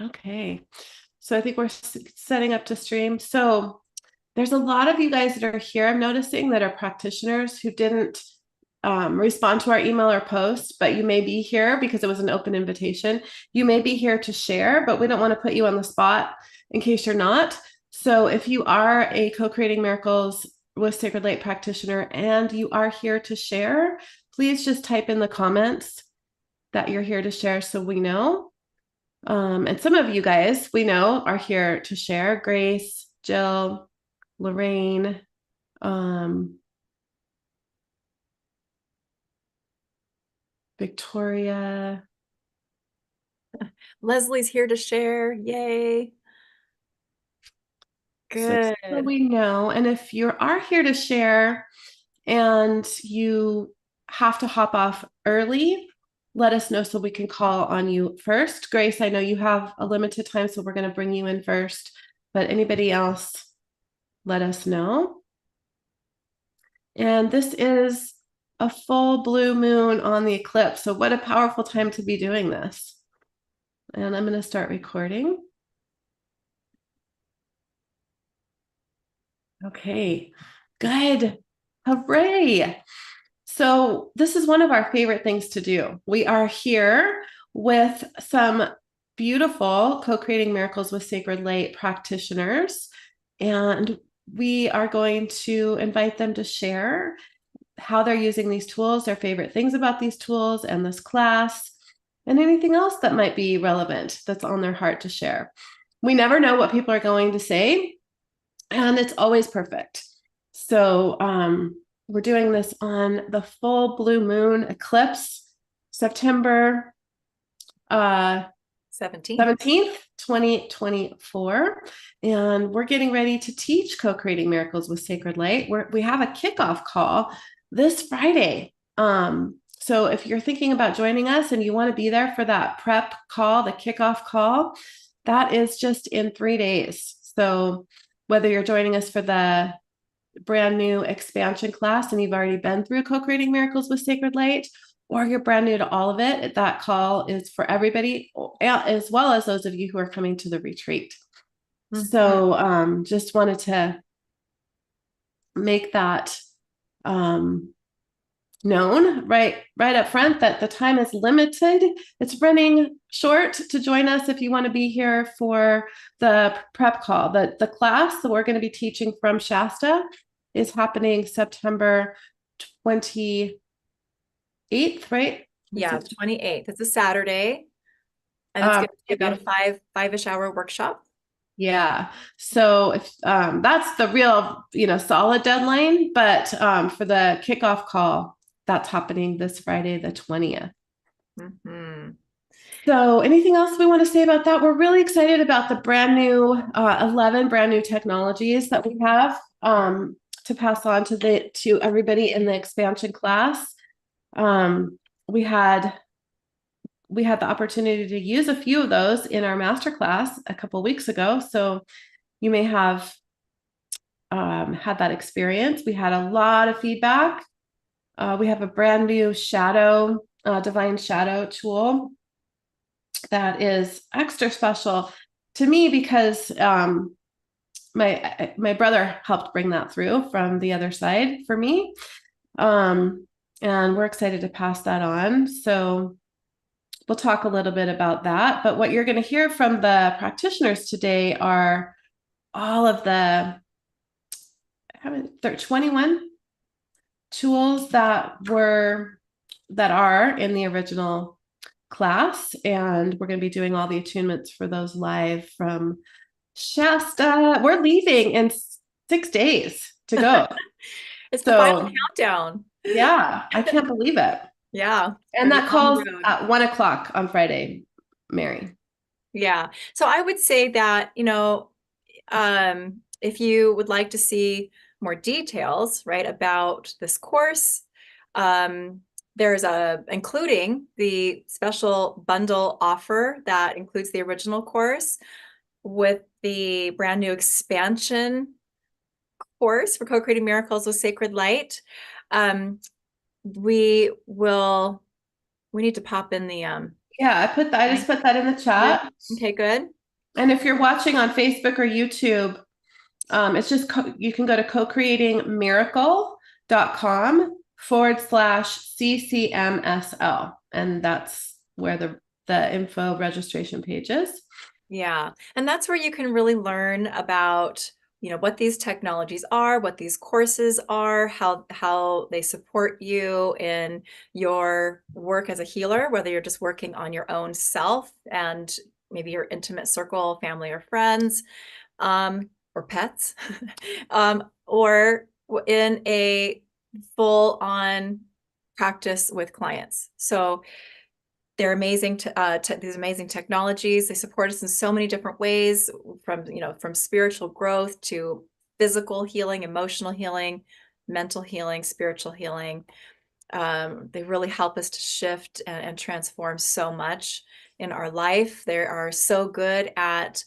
Okay. So I think we're setting up to stream. So there's a lot of you guys that are here, I'm noticing, that are practitioners who didn't respond to our email or post, but you may be here because it was an open invitation. You may be here to share, but we don't want to put you on the spot in case you're not. So if you are a Co-Creating Miracles with Sacred Light practitioner and you are here to share, please just type in the comments that you're here to share so we know. And some of you guys we know are here to share. Grace, Jill, Lorraine, Victoria. Leslie's here to share. Yay. Good. So we know. And if you are here to share and you have to hop off early, let us know so we can call on you first. Grace, I know you have a limited time, so we're going to bring you in first. But anybody else, let us know. And this is a full blue moon on the eclipse. So what a powerful time to be doing this. And I'm going to start recording. Okay, good. Hooray. So this is one of our favorite things to do. We are here with some beautiful Co-Creating Miracles with Sacred Light practitioners, and we are going to invite them to share how they're using these tools, their favorite things about these tools and this class, and anything else that might be relevant that's on their heart to share. We never know what people are going to say, and it's always perfect. So we're doing this on the full blue moon eclipse, September 17th, 2024. And we're getting ready to teach Co-Creating Miracles with Sacred Light. We have a kickoff call this Friday. So if you're thinking about joining us and you want to be there for that prep call, the kickoff call, that is just in 3 days. So whether you're joining us for the brand new expansion class and you've already been through Co-Creating Miracles with Sacred Light, or you're brand new to all of it, that call is for everybody, as well as those of you who are coming to the retreat. Mm-hmm. So just wanted to make that known right up front that the time is limited. It's running short to join us if you want to be here for the prep call. The class that we're going to be teaching from Shasta is happening September 28th, right? Yeah, 28th. It's a Saturday. And it's going to be about a five-ish hour workshop. Yeah. So if that's the real, solid deadline, but for the kickoff call, that's happening this Friday, the 20th. Mm-hmm. So anything else we want to say about that? We're really excited about the brand new 11 brand new technologies that we have to pass on to everybody in the expansion class. We had the opportunity to use a few of those in our masterclass a couple of weeks ago. So you may have had that experience. We had a lot of feedback. We have a brand new divine shadow tool that is extra special to me because my brother helped bring that through from the other side for me. And we're excited to pass that on. So we'll talk a little bit about that. But what you're going to hear from the practitioners today are all of the 21 tools that are in the original class, and we're going to be doing all the attunements for those live from Shasta. We're leaving in 6 days to go. It's the final countdown. Yeah, I can't believe it. Yeah. And that calls at 1:00 on Friday, Mary. Yeah. So I would say that, if you would like to see more details, right, about this course, there's including the special bundle offer that includes the original course with the brand new expansion course for Co-Creating Miracles with Sacred Light. We need to pop in the Yeah, I just put that in the chat. Okay, good. And if you're watching on Facebook or YouTube, it's just you can go to CoCreatingMiracle.com/CCMSL. And that's where the info registration page is. Yeah. And that's where you can really learn about, what these technologies are, what these courses are, how they support you in your work as a healer, whether you're just working on your own self and maybe your intimate circle, family or friends, or pets, or in a full-on practice with clients. So they're amazing these amazing technologies. They support us in so many different ways, from spiritual growth to physical healing, emotional healing, mental healing, spiritual healing. They really help us to shift and transform so much in our life. They are so good at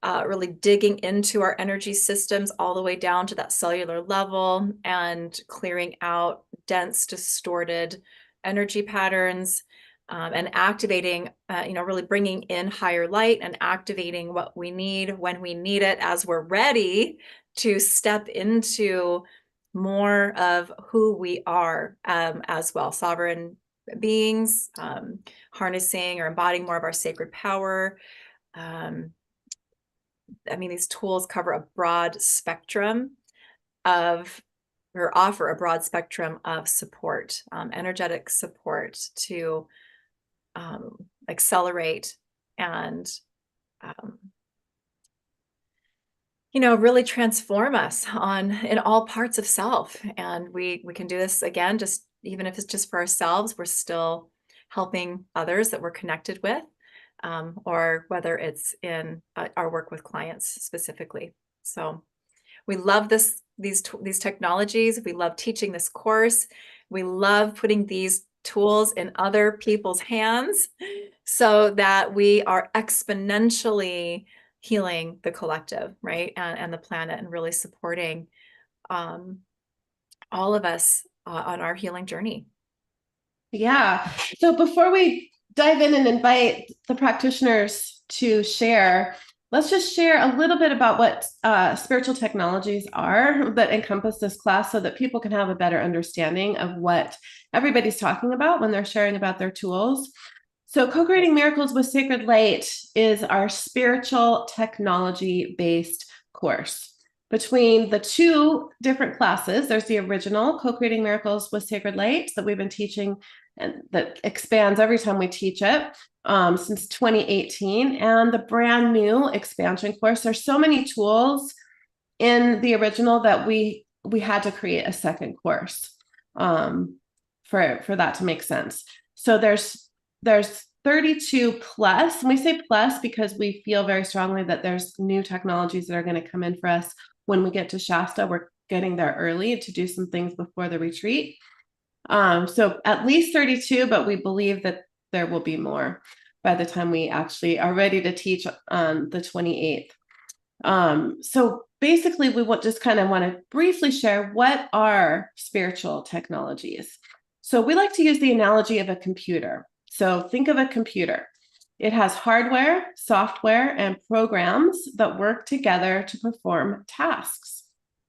really digging into our energy systems all the way down to that cellular level and clearing out dense, distorted energy patterns, and activating, really bringing in higher light and activating what we need when we need it, as we're ready to step into more of who we are, as well, sovereign beings, harnessing or embodying more of our sacred power. These tools cover a broad spectrum of, or offer a broad spectrum of support, energetic support to accelerate and, really transform us in all parts of self. And we can do this again, just even if it's just for ourselves, we're still helping others that we're connected with, or whether it's in our work with clients specifically. So we love these technologies. We love teaching this course. We love putting these tools in other people's hands so that we are exponentially healing the collective, right? And the planet, and really supporting all of us on our healing journey. Yeah. So before we dive in and invite the practitioners to share, let's just share a little bit about what spiritual technologies are that encompass this class, so that people can have a better understanding of what everybody's talking about when they're sharing about their tools. So Co-Creating Miracles with Sacred Light is our spiritual technology-based course. Between the two different classes, there's the original Co-Creating Miracles with Sacred Light that we've been teaching, and that expands every time we teach it, since 2018, and the brand new expansion course. There's so many tools in the original that we had to create a second course for that to make sense. So there's 32 plus, and we say plus because we feel very strongly that there's new technologies that are going to come in for us when we get to Shasta. We're getting there early to do some things before the retreat. So at least 32, but we believe that there will be more by the time we actually are ready to teach on the 28th. So basically, we just kind of want to briefly share what are spiritual technologies. So we like to use the analogy of a computer. So think of a computer. It has hardware, software, and programs that work together to perform tasks.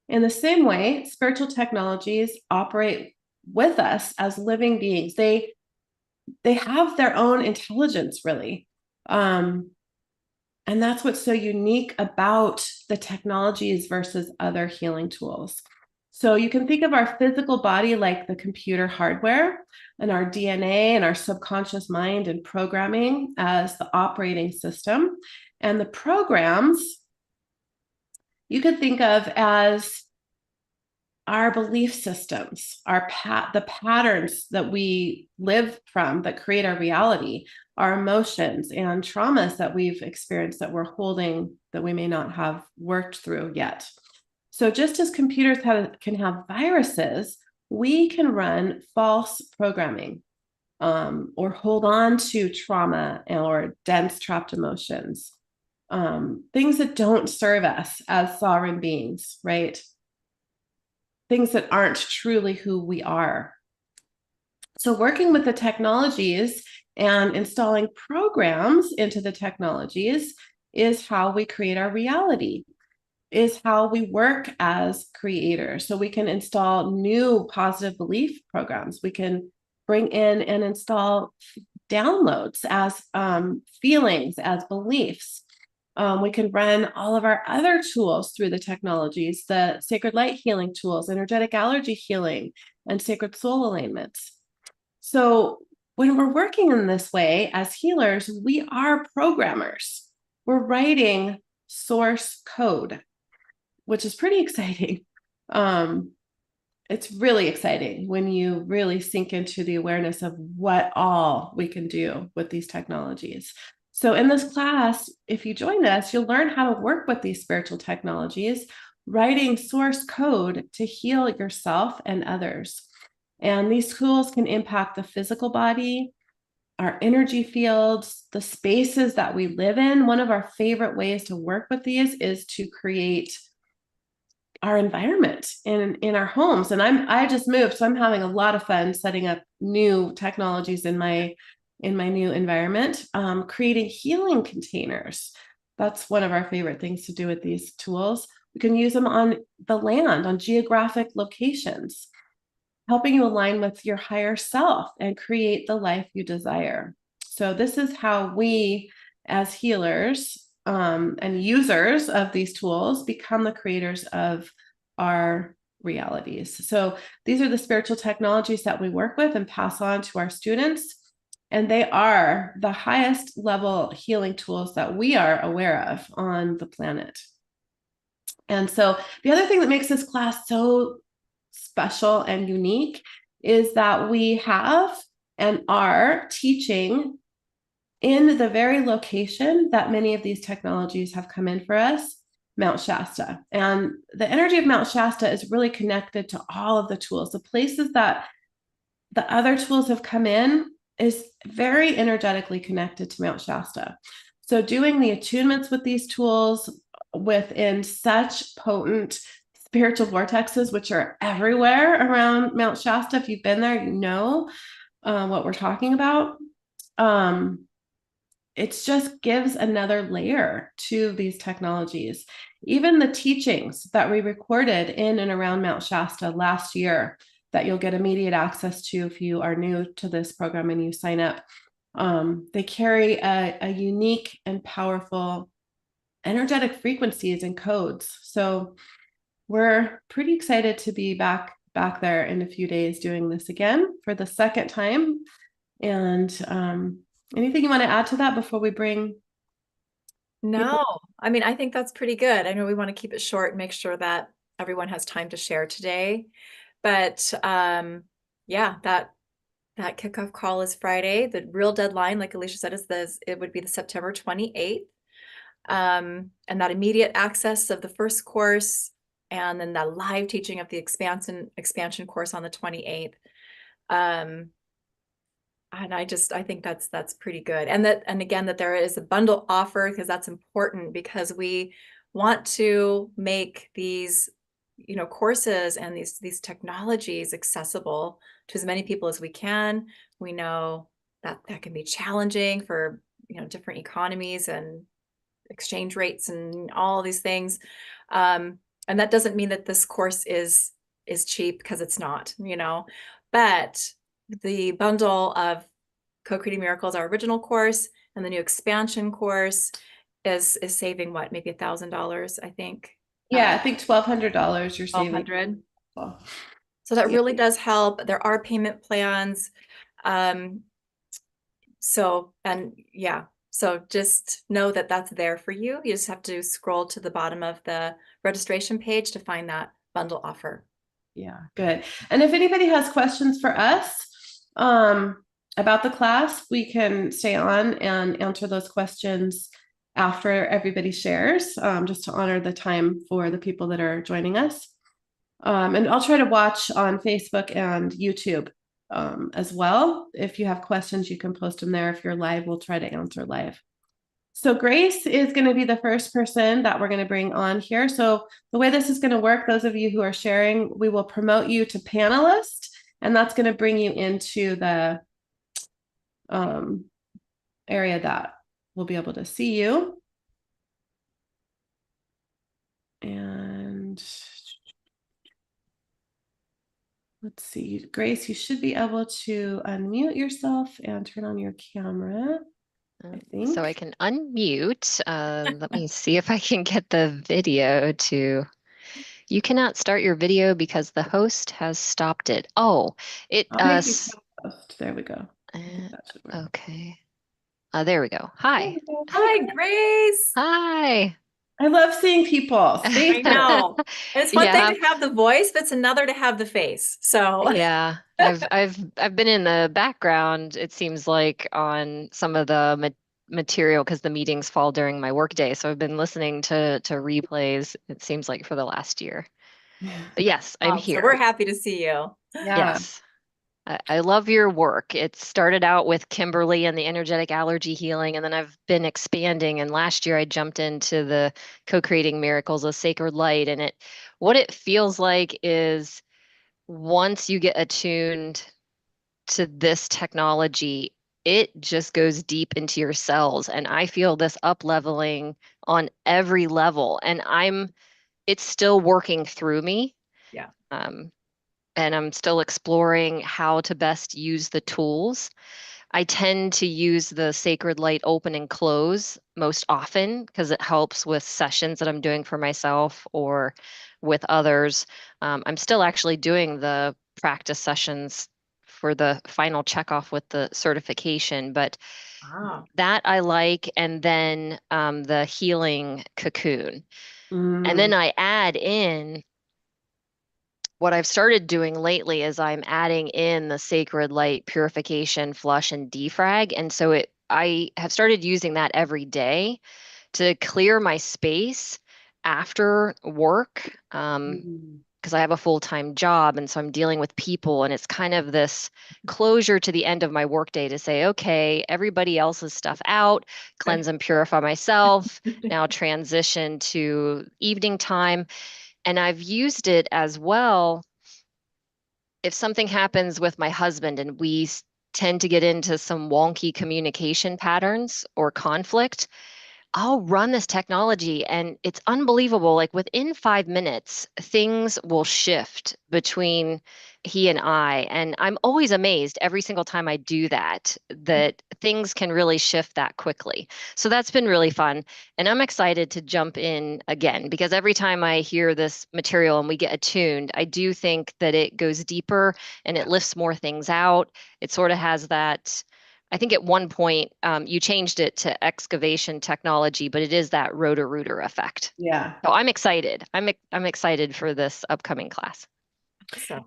In the same way, spiritual technologies operate with us as living beings. They have their own intelligence, really. And that's what's so unique about the technologies versus other healing tools. So you can think of our physical body like the computer hardware, and our DNA and our subconscious mind and programming as the operating system. And the programs you could think of as our belief systems, the patterns that we live from that create our reality, our emotions and traumas that we've experienced that we're holding that we may not have worked through yet. So just as computers can have viruses, we can run false programming, or hold on to trauma or dense trapped emotions, things that don't serve us as sovereign beings, right? Things that aren't truly who we are. So working with the technologies And installing programs into the technologies is how we create our reality, is how we work as creators. So we can install new positive belief programs. We can bring in and install downloads as feelings, as beliefs. We can run all of our other tools through the technologies, the sacred light healing tools, energetic allergy healing, and sacred soul alignments. So when we're working in this way as healers, we are programmers. We're writing source code, which is pretty exciting. It's really exciting when you really sink into the awareness of what all we can do with these technologies. So in this class, if you join us, you'll learn how to work with these spiritual technologies, writing source code to heal yourself and others. And these tools can impact the physical body, our energy fields, the spaces that we live in. One of our favorite ways to work with these is to create our environment in our homes. And I just moved, so I'm having a lot of fun setting up new technologies in my new environment, creating healing containers. That's one of our favorite things to do with these tools. We can use them on the land, on geographic locations, helping you align with your higher self and create the life you desire. So this is how we, as healers, and users of these tools, become the creators of our realities. So these are the spiritual technologies that we work with and pass on to our students. And they are the highest level healing tools that we are aware of on the planet. And so the other thing that makes this class so special and unique is that we have and are teaching in the very location that many of these technologies have come in for us, Mount Shasta. And the energy of Mount Shasta is really connected to all of the tools. The places that the other tools have come in is very energetically connected to Mount Shasta. So doing the attunements with these tools within such potent spiritual vortexes, which are everywhere around Mount Shasta, if you've been there, you know what we're talking about. It just gives another layer to these technologies. Even the teachings that we recorded in and around Mount Shasta last year that you'll get immediate access to if you are new to this program and you sign up, they carry a unique and powerful energetic frequencies and codes. So we're pretty excited to be back there in a few days doing this again for the second time. And anything you want to add to that before we bring No, I mean, I think that's pretty good. I know we want to keep it short and make sure that everyone has time to share today. But yeah, that kickoff call is Friday. The real deadline, like Elysia said, it would be the September 28th. And that immediate access of the first course, and then that live teaching of the expansion course on the 28th. And I think that's pretty good. And again, that there is a bundle offer, because that's important, because we want to make these, courses and these technologies accessible to as many people as we can. We know that can be challenging for, different economies and exchange rates and all these things. And that doesn't mean that this course is cheap, because it's not, but the bundle of Co-Creating Miracles, our original course, and the new expansion course is saving what, maybe $1,000, I think. Yeah, I think $1,200 you're saving. $1,200. So that really does help. There are payment plans. So just know that that's there for you. You just have to scroll to the bottom of the registration page to find that bundle offer. Yeah, good. And if anybody has questions for us about the class, we can stay on and answer those questions after everybody shares, just to honor the time for the people that are joining us. And I'll try to watch on Facebook and YouTube as well. If you have questions, you can post them there. If you're live, we'll try to answer live. So Grace is going to be the first person that we're going to bring on here. So the way this is going to work, those of you who are sharing, we will promote you to panelist, and that's going to bring you into the area that will be able to see you. And let's see, Grace, you should be able to unmute yourself and turn on your camera, I think. So I can unmute. Let me see if I can get the video to. You cannot start your video because the host has stopped it. Oh, it. I'll make you co-host. There we go. That should work. Okay. There we go. Hi. Hi, Grace. Hi. I love seeing people. I know. And it's one Yeah. thing to have the voice, but it's another to have the face. So Yeah, I've been in the background, it seems like, on some of the material because the meetings fall during my workday. So I've been listening to replays, it seems like, for the last year. But yes, I'm so here. we're happy to see you. Yeah. Yes. I love your work. It started out with Kimberlie and the energetic allergy healing, and then I've been expanding. And last year I jumped into the co-creating miracles of sacred light. And what it feels like is once you get attuned to this technology, it just goes deep into your cells. And I feel this up leveling on every level. And it's still working through me. Yeah. And I'm still exploring how to best use the tools. I tend to use the sacred light open and close most often because it helps with sessions that I'm doing for myself or with others. I'm still actually doing the practice sessions for the final checkoff with the certification, but that I like. And then the healing cocoon. And then I add in what I've started doing lately is I'm adding in the sacred light purification, flush, and defrag. And so I have started using that every day to clear my space after work. Because I have a full-time job, and so I'm dealing with people, and it's kind of this closure to the end of my workday to say, okay, everybody else's stuff out, cleanse and purify myself, now transition to evening time. And I've used it as well. If something happens with my husband and we tend to get into some wonky communication patterns or conflict, I'll run this technology and it's unbelievable. Like within 5 minutes, things will shift between he and I. And I'm always amazed every single time I do that, that things can really shift that quickly. So that's been really fun. And I'm excited to jump in again because every time I hear this material and we get attuned, I do think that it goes deeper and it lifts more things out. It sort of has that. I think at one point you changed it to excavation technology, but it is that rotor-rooter effect. Yeah. So I'm excited. I'm excited for this upcoming class.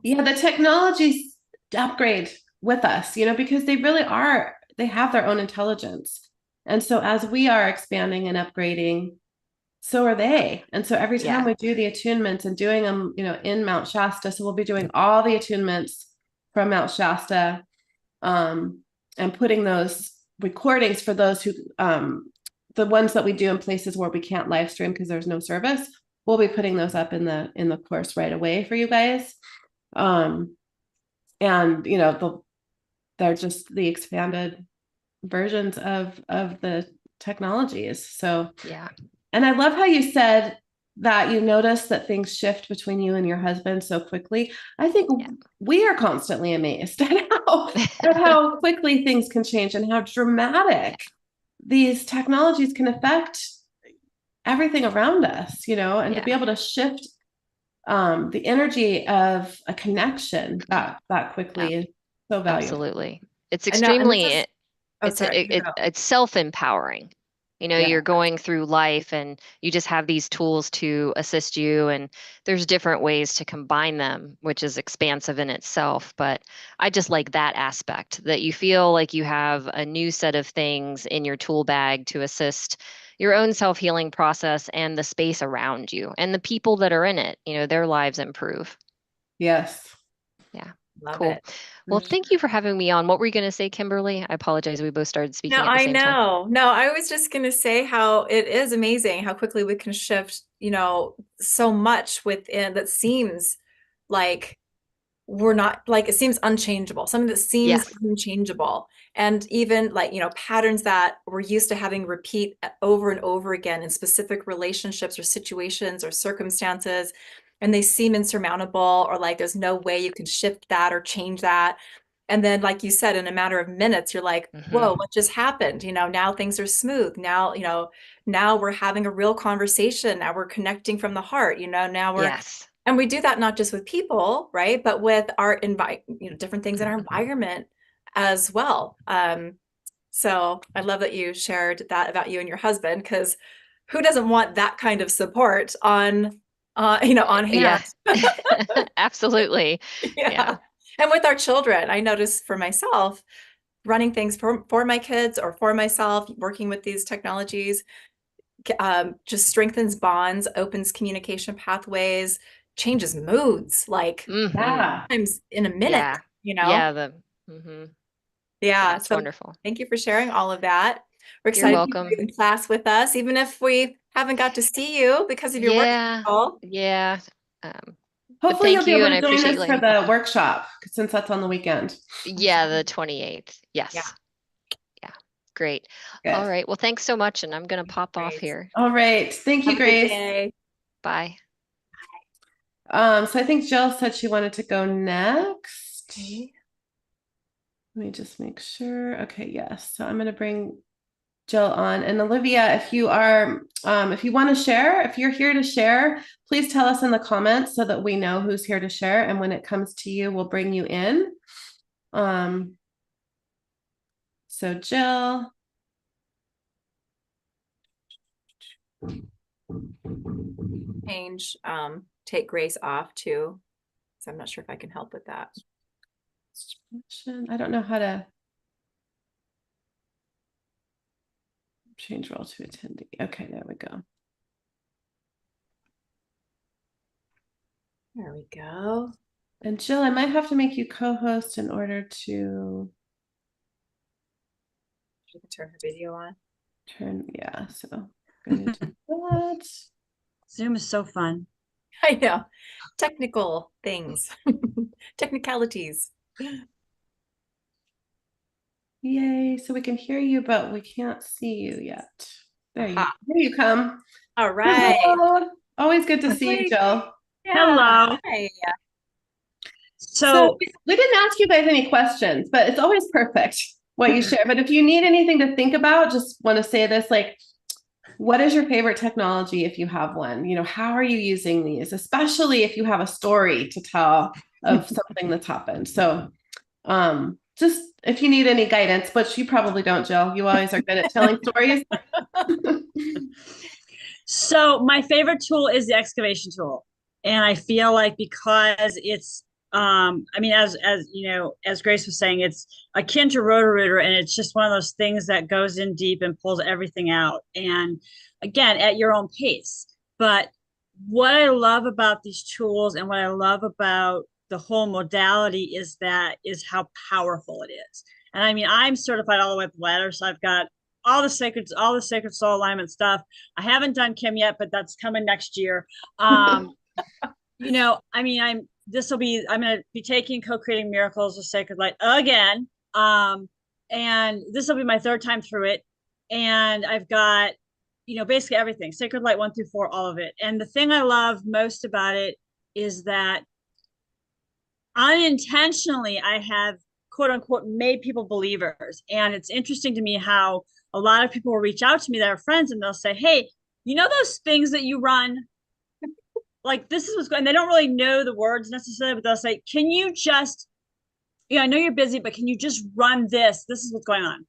Yeah, the technologies upgrade with us, because they really are, they have their own intelligence. And so as we are expanding and upgrading, so are they. And so every time we do the attunements and doing them, in Mount Shasta, so we'll be doing all the attunements from Mount Shasta, and putting those recordings for those who, the ones that we do in places where we can't live stream because there's no service, we'll be putting those up in the course right away for you guys. And they're just the expanded versions of the technologies. So yeah. And I love how you said that you notice that things shift between you and your husband so quickly. I think we are constantly amazed at how quickly things can change and how dramatic these technologies can affect everything around us, and to be able to shift the energy of a connection that quickly is so valuable. Absolutely. It's extremely, it's self-empowering. You're going through life and you just have these tools to assist you, and there's different ways to combine them, which is expansive in itself. But I just like that aspect, that you feel like you have a new set of things in your tool bag to assist your own self-healing process and the space around you and the people that are in it, their lives improve. Yes. Yeah. Love cool. it. Well, thank you for having me on. What were you going to say, Kimberlie? I apologize. We both started speaking at the same time. No, I was just going to say how it is amazing how quickly we can shift, so much within that seems like we're not like, it seems unchangeable, something that seems Yes. unchangeable. And even like, patterns that we're used to having repeat over and over again in specific relationships or situations or circumstances, and they seem insurmountable, or like there's no way you can shift that or change that. And then, like you said, in a matter of minutes, you're like, whoa, what just happened? Now things are smooth. Now we're having a real conversation. Now we're connecting from the heart, now Yes. and we do that not just with people, right? But with our different things in our environment as well. So I love that you shared that about you and your husband, because who doesn't want that kind of support on hand? Yeah. Absolutely. Yeah. Yeah. And with our children, I notice for myself, running things for my kids or for myself, working with these technologies, just strengthens bonds, opens communication pathways, changes moods, like Hmm. times in a minute, Yeah. you know? Yeah. Yeah, Yeah. it's So wonderful. thank you for sharing all of that. We're You're excited to have you welcome. in class with us, even if we haven't got to see you because of your work Yeah. schedule. Yeah. Um, but Hopefully you'll thank be you, able and I to join appreciate you us for letting me. the workshop since that's on the weekend. Yeah, the 28th. Yeah. Yes. Yeah. Great. All Good. right. Well, thanks so much, and I'm gonna pop off Great. here. All right. Thank you, Have a good Grace. day. Bye. So I think Jill said she wanted to go next. Okay. Let me just make sure. Okay, yes. So I'm going to bring Jill on. And Olivia, if you want to share, if you're here to share, please tell us in the comments so that we know who's here to share. And when it comes to you, we'll bring you in. So Jill. Take Grace off too. So I'm not sure if I can help with that. I don't know how to change role to attendee. Okay, there we go. There we go. And Jill, I might have to make you co-host in order to turn her video on. Yeah, so I'm gonna do that. Zoom is so fun. I know. Technical things. Technicalities. Yay, so we can hear you, but we can't see you yet. There you come. All right. Hello. Always good to see you, Jill. Yeah. Hello. Hi. So we didn't ask you guys any questions, but it's always perfect what you share. But if you need anything to think about, just want to say this, like, what is your favorite technology if you have one? How are you using these? Especially if you have a story to tell of something that's happened. So just if you need any guidance, but you probably don't, Jill. You always are good at telling stories. So my favorite tool is the excavation tool. And I feel like because it's as Grace was saying, it's akin to Roto-Rooter, and it's just one of those things that goes in deep and pulls everything out. And again, at your own pace. But what I love about these tools and what I love about the whole modality is how powerful it is. And I mean, I'm certified all the way up the ladder, so I've got all the sacred soul alignment stuff. I haven't done Kim yet, but that's coming next year. I'm going to be taking Co-Creating Miracles with Sacred Light again. And this will be my third time through it. And I've got, basically everything, Sacred Light 1 through 4, all of it. And the thing I love most about it is that unintentionally I have, quote unquote, made people believers. And it's interesting to me how a lot of people will reach out to me that are friends, and they'll say, hey, those things that you run, like this is what's going on. They don't really know the words necessarily, but they'll say, can you just, I know you're busy, but can you just run this? This is what's going on.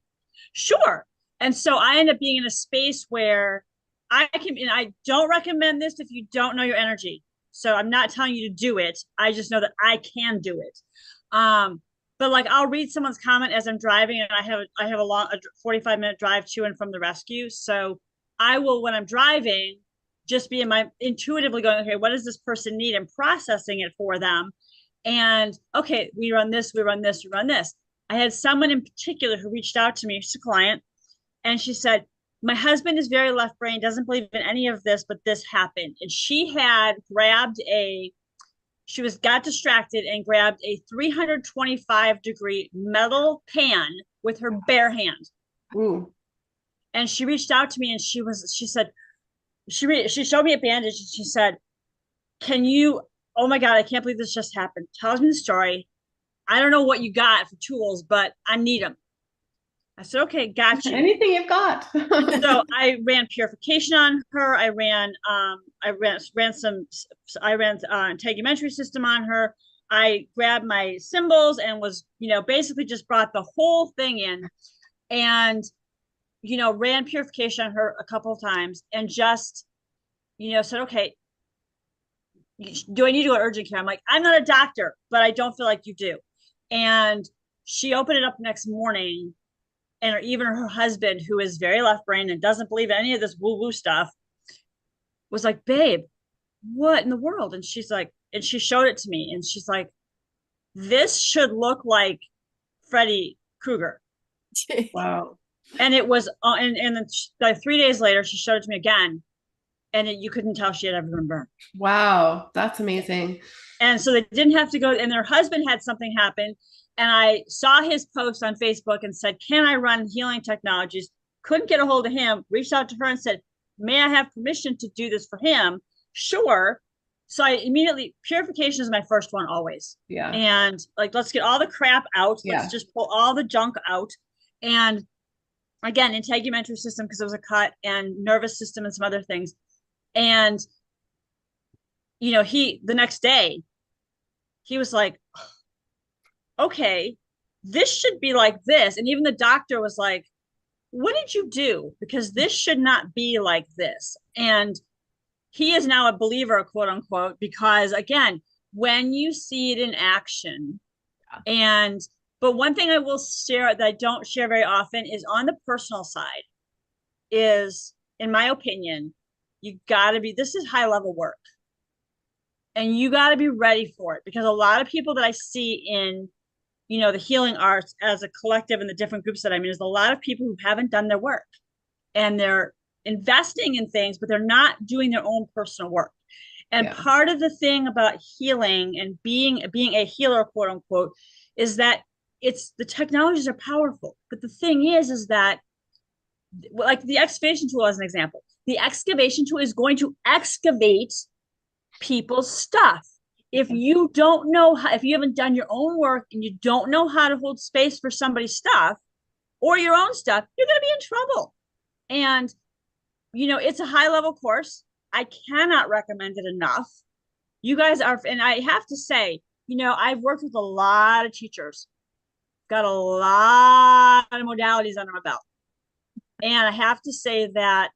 Sure. And so I end up being in a space where I don't recommend this if you don't know your energy. So I'm not telling you to do it. I just know that I can do it. But like I'll read someone's comment as I'm driving, and I have a 45-minute drive to and from the rescue. So I will, when I'm driving, just be intuitively going, okay, what does this person need, and processing it for them. And okay, we run this. I had someone in particular who reached out to me. She's a client, and she said, my husband is very left brain, doesn't believe in any of this, but this happened. And she had grabbed a she got distracted and grabbed a 325-degree metal pan with her bare hand. Ooh. And she reached out to me and she said, she showed me a bandage and she said, can you, oh my God, I can't believe this just happened. Tells me the story. I don't know what you got for tools, but I need them. I said, okay, got you. Anything you've got. So I ran purification on her. I ran integumentary system on her. I grabbed my symbols and was, basically just brought the whole thing in and, ran purification on her a couple of times and just, said, okay, do I need to go to urgent care? I'm like, I'm not a doctor, but I don't feel like you do. And she opened it up next morning. And even her husband, who is very left brain and doesn't believe in any of this woo-woo stuff, was like, babe, what in the world? And she's like, and she showed it to me. And she's like, this should look like Freddy Krueger. Wow. And it was, and then like 3 days later, she showed it to me again. And you couldn't tell she had ever been burned. Wow. That's amazing. And so they didn't have to go. And their husband had something happen. And I saw his post on Facebook and said, can I run healing technologies? Couldn't get a hold of him, reached out to her and said, may I have permission to do this for him? Sure. So I immediately, purification is my first one always. Yeah. And like, let's get all the crap out. Yeah. Let's just pull all the junk out. And again, integumentary system, because it was a cut, and nervous system and some other things. And, the next day, he was like, okay, this should be like this. And even the doctor was like, what did you do? Because this should not be like this. And he is now a believer, quote unquote, because again, when you see it in action, but one thing I will share that I don't share very often is on the personal side is, in my opinion, you gotta be, this is high level work. And you gotta be ready for it, because a lot of people that I see in the healing arts as a collective and the different groups that I'm in, is a lot of people who haven't done their work and they're investing in things, but they're not doing their own personal work. And part of the thing about healing and being a healer, quote unquote, is that the technologies are powerful. But the thing is that, like the excavation tool as an example, the excavation tool is going to excavate people's stuff. If you don't know if you haven't done your own work and you don't know how to hold space for somebody's stuff or your own stuff, you're going to be in trouble. And, it's a high level course. I cannot recommend it enough. You guys are, and I have to say, I've worked with a lot of teachers, got a lot of modalities under my belt. And I have to say that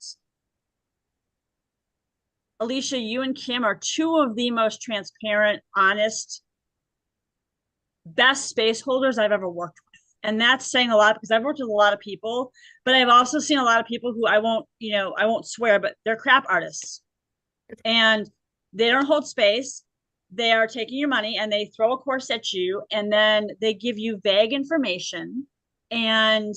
Elysia, you and Kim are two of the most transparent, honest, best space holders I've ever worked with. And that's saying a lot, because I've worked with a lot of people, but I've also seen a lot of people who I won't swear, but they're crap artists. And they don't hold space. They are taking your money and they throw a course at you, and then they give you vague information, and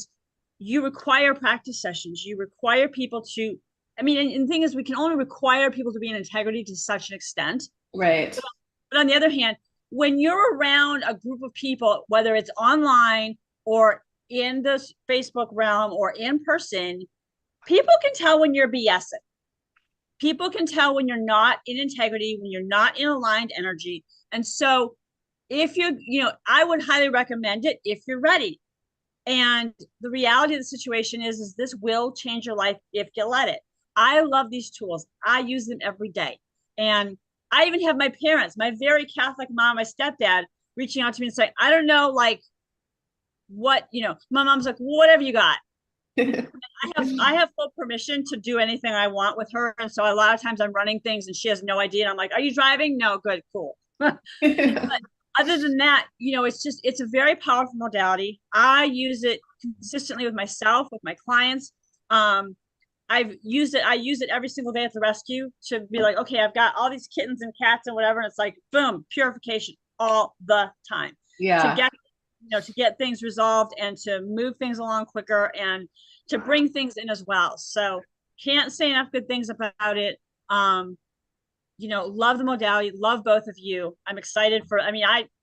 you require practice sessions. You require people to, and the thing is, we can only require people to be in integrity to such an extent. Right. But on the other hand, when you're around a group of people, whether it's online or in the Facebook realm or in person, people can tell when you're BSing. People can tell when you're not in integrity, when you're not in aligned energy. And so if I would highly recommend it if you're ready. And the reality of the situation is this will change your life if you let it. I love these tools. I use them every day. And I even have my parents, my very Catholic mom, my stepdad, reaching out to me and saying, I don't know, like what, my mom's like, whatever you got. I have full permission to do anything I want with her. And so a lot of times I'm running things and she has no idea. And I'm like, are you driving? No, good, cool. But other than that, it's a very powerful modality. I use it consistently with myself, with my clients. I use it every single day at the rescue to be like, okay, I've got all these kittens and cats and whatever. And it's like, boom, purification all the time. Yeah. To get things resolved and to move things along quicker and to bring things in as well. So can't say enough good things about it. love the modality, love both of you. I'm excited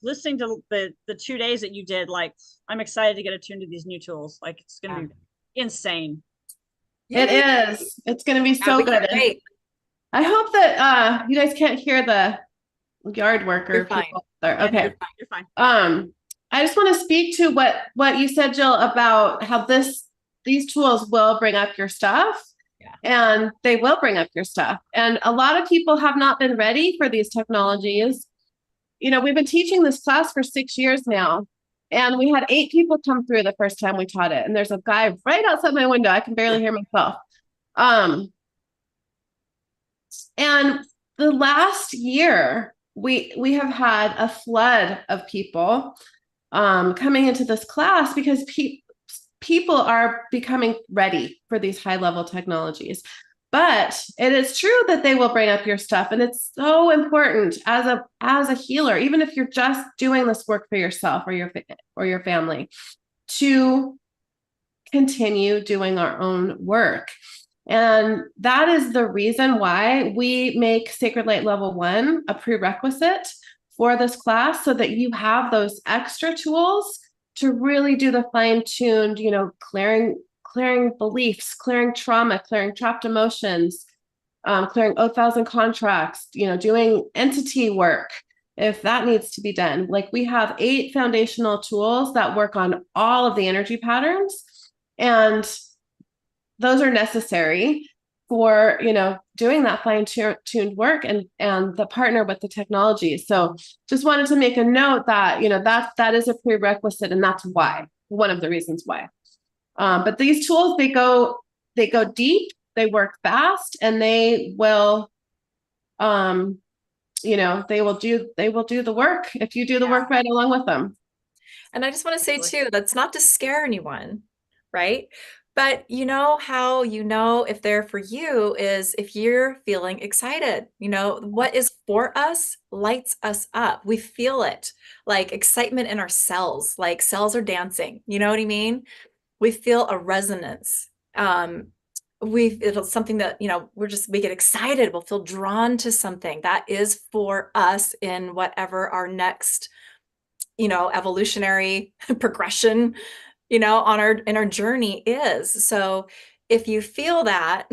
listening to the 2 days that you did, like, I'm excited to get attuned to these new tools. Like, it's going to be insane. It is. It's going to be so good. Great. I hope that you guys can't hear the yard worker You're fine. people there. Okay. You're fine. I just want to speak to what you said, Jill, about how these tools will bring up your stuff. Yeah. And they will bring up your stuff. And a lot of people have not been ready for these technologies. We've been teaching this class for 6 years now, and we had 8 people come through the first time we taught it. And there's a guy right outside my window. I can barely hear myself. And the last year, we have had a flood of people coming into this class because people are becoming ready for these high-level technologies. But it is true that they will bring up your stuff. And it's so important as a healer, even if you're just doing this work for yourself or your family, to continue doing our own work. And that is the reason why we make Sacred Light Level 1 a prerequisite for this class, so that you have those extra tools to really do the fine-tuned, clearing beliefs, clearing trauma, clearing trapped emotions, clearing oath, contracts, doing entity work if that needs to be done. Like, we have 8 foundational tools that work on all of the energy patterns, and those are necessary for, doing that fine-tuned work and the partner with the technology. So just wanted to make a note that, that is a prerequisite, and that's why, one of the reasons why. But these tools, they go deep, they work fast, and they will, they will do the work if you do the work right along with them. And I just want to say too, that's not to scare anyone, right? But how if they're for you is if you're feeling excited. What is for us lights us up. We feel it, like excitement in our cells, like cells are dancing. You know what I mean? We feel a resonance. It's something that, we get excited. We'll feel drawn to something that is for us in whatever our next, evolutionary progression, in our journey is. So if you feel that,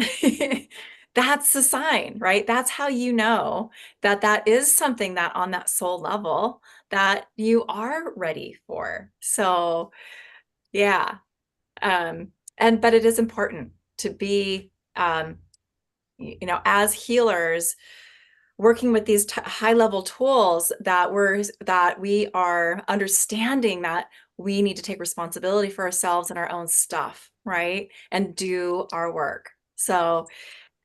that's a sign, right? That's how you know that is something that on that soul level that you are ready for. So yeah. But it is important to be, as healers, working with these high-level tools that we are understanding that we need to take responsibility for ourselves and our own stuff, right? And do our work. So,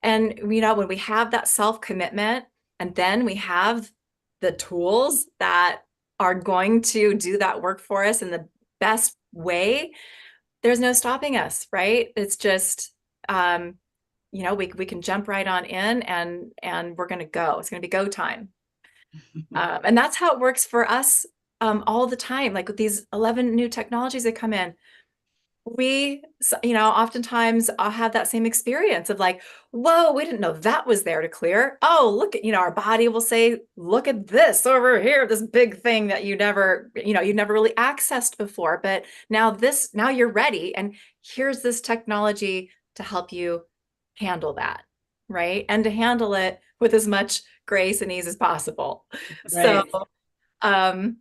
and when we have that self-commitment, and then we have the tools that are going to do that work for us in the best way, there's no stopping us, right? It's just, we can jump right on in and we're going to go. It's going to be go time. And that's how it works for us all the time. Like with these 11 new technologies that come in, we, oftentimes I'll have that same experience of like, whoa, we didn't know that was there to clear. Oh, look at, our body will say, look at this over here, this big thing that you never really accessed before. But now you're ready. And here's this technology to help you handle that, right? And to handle it with as much grace and ease as possible. Right. So, absolutely.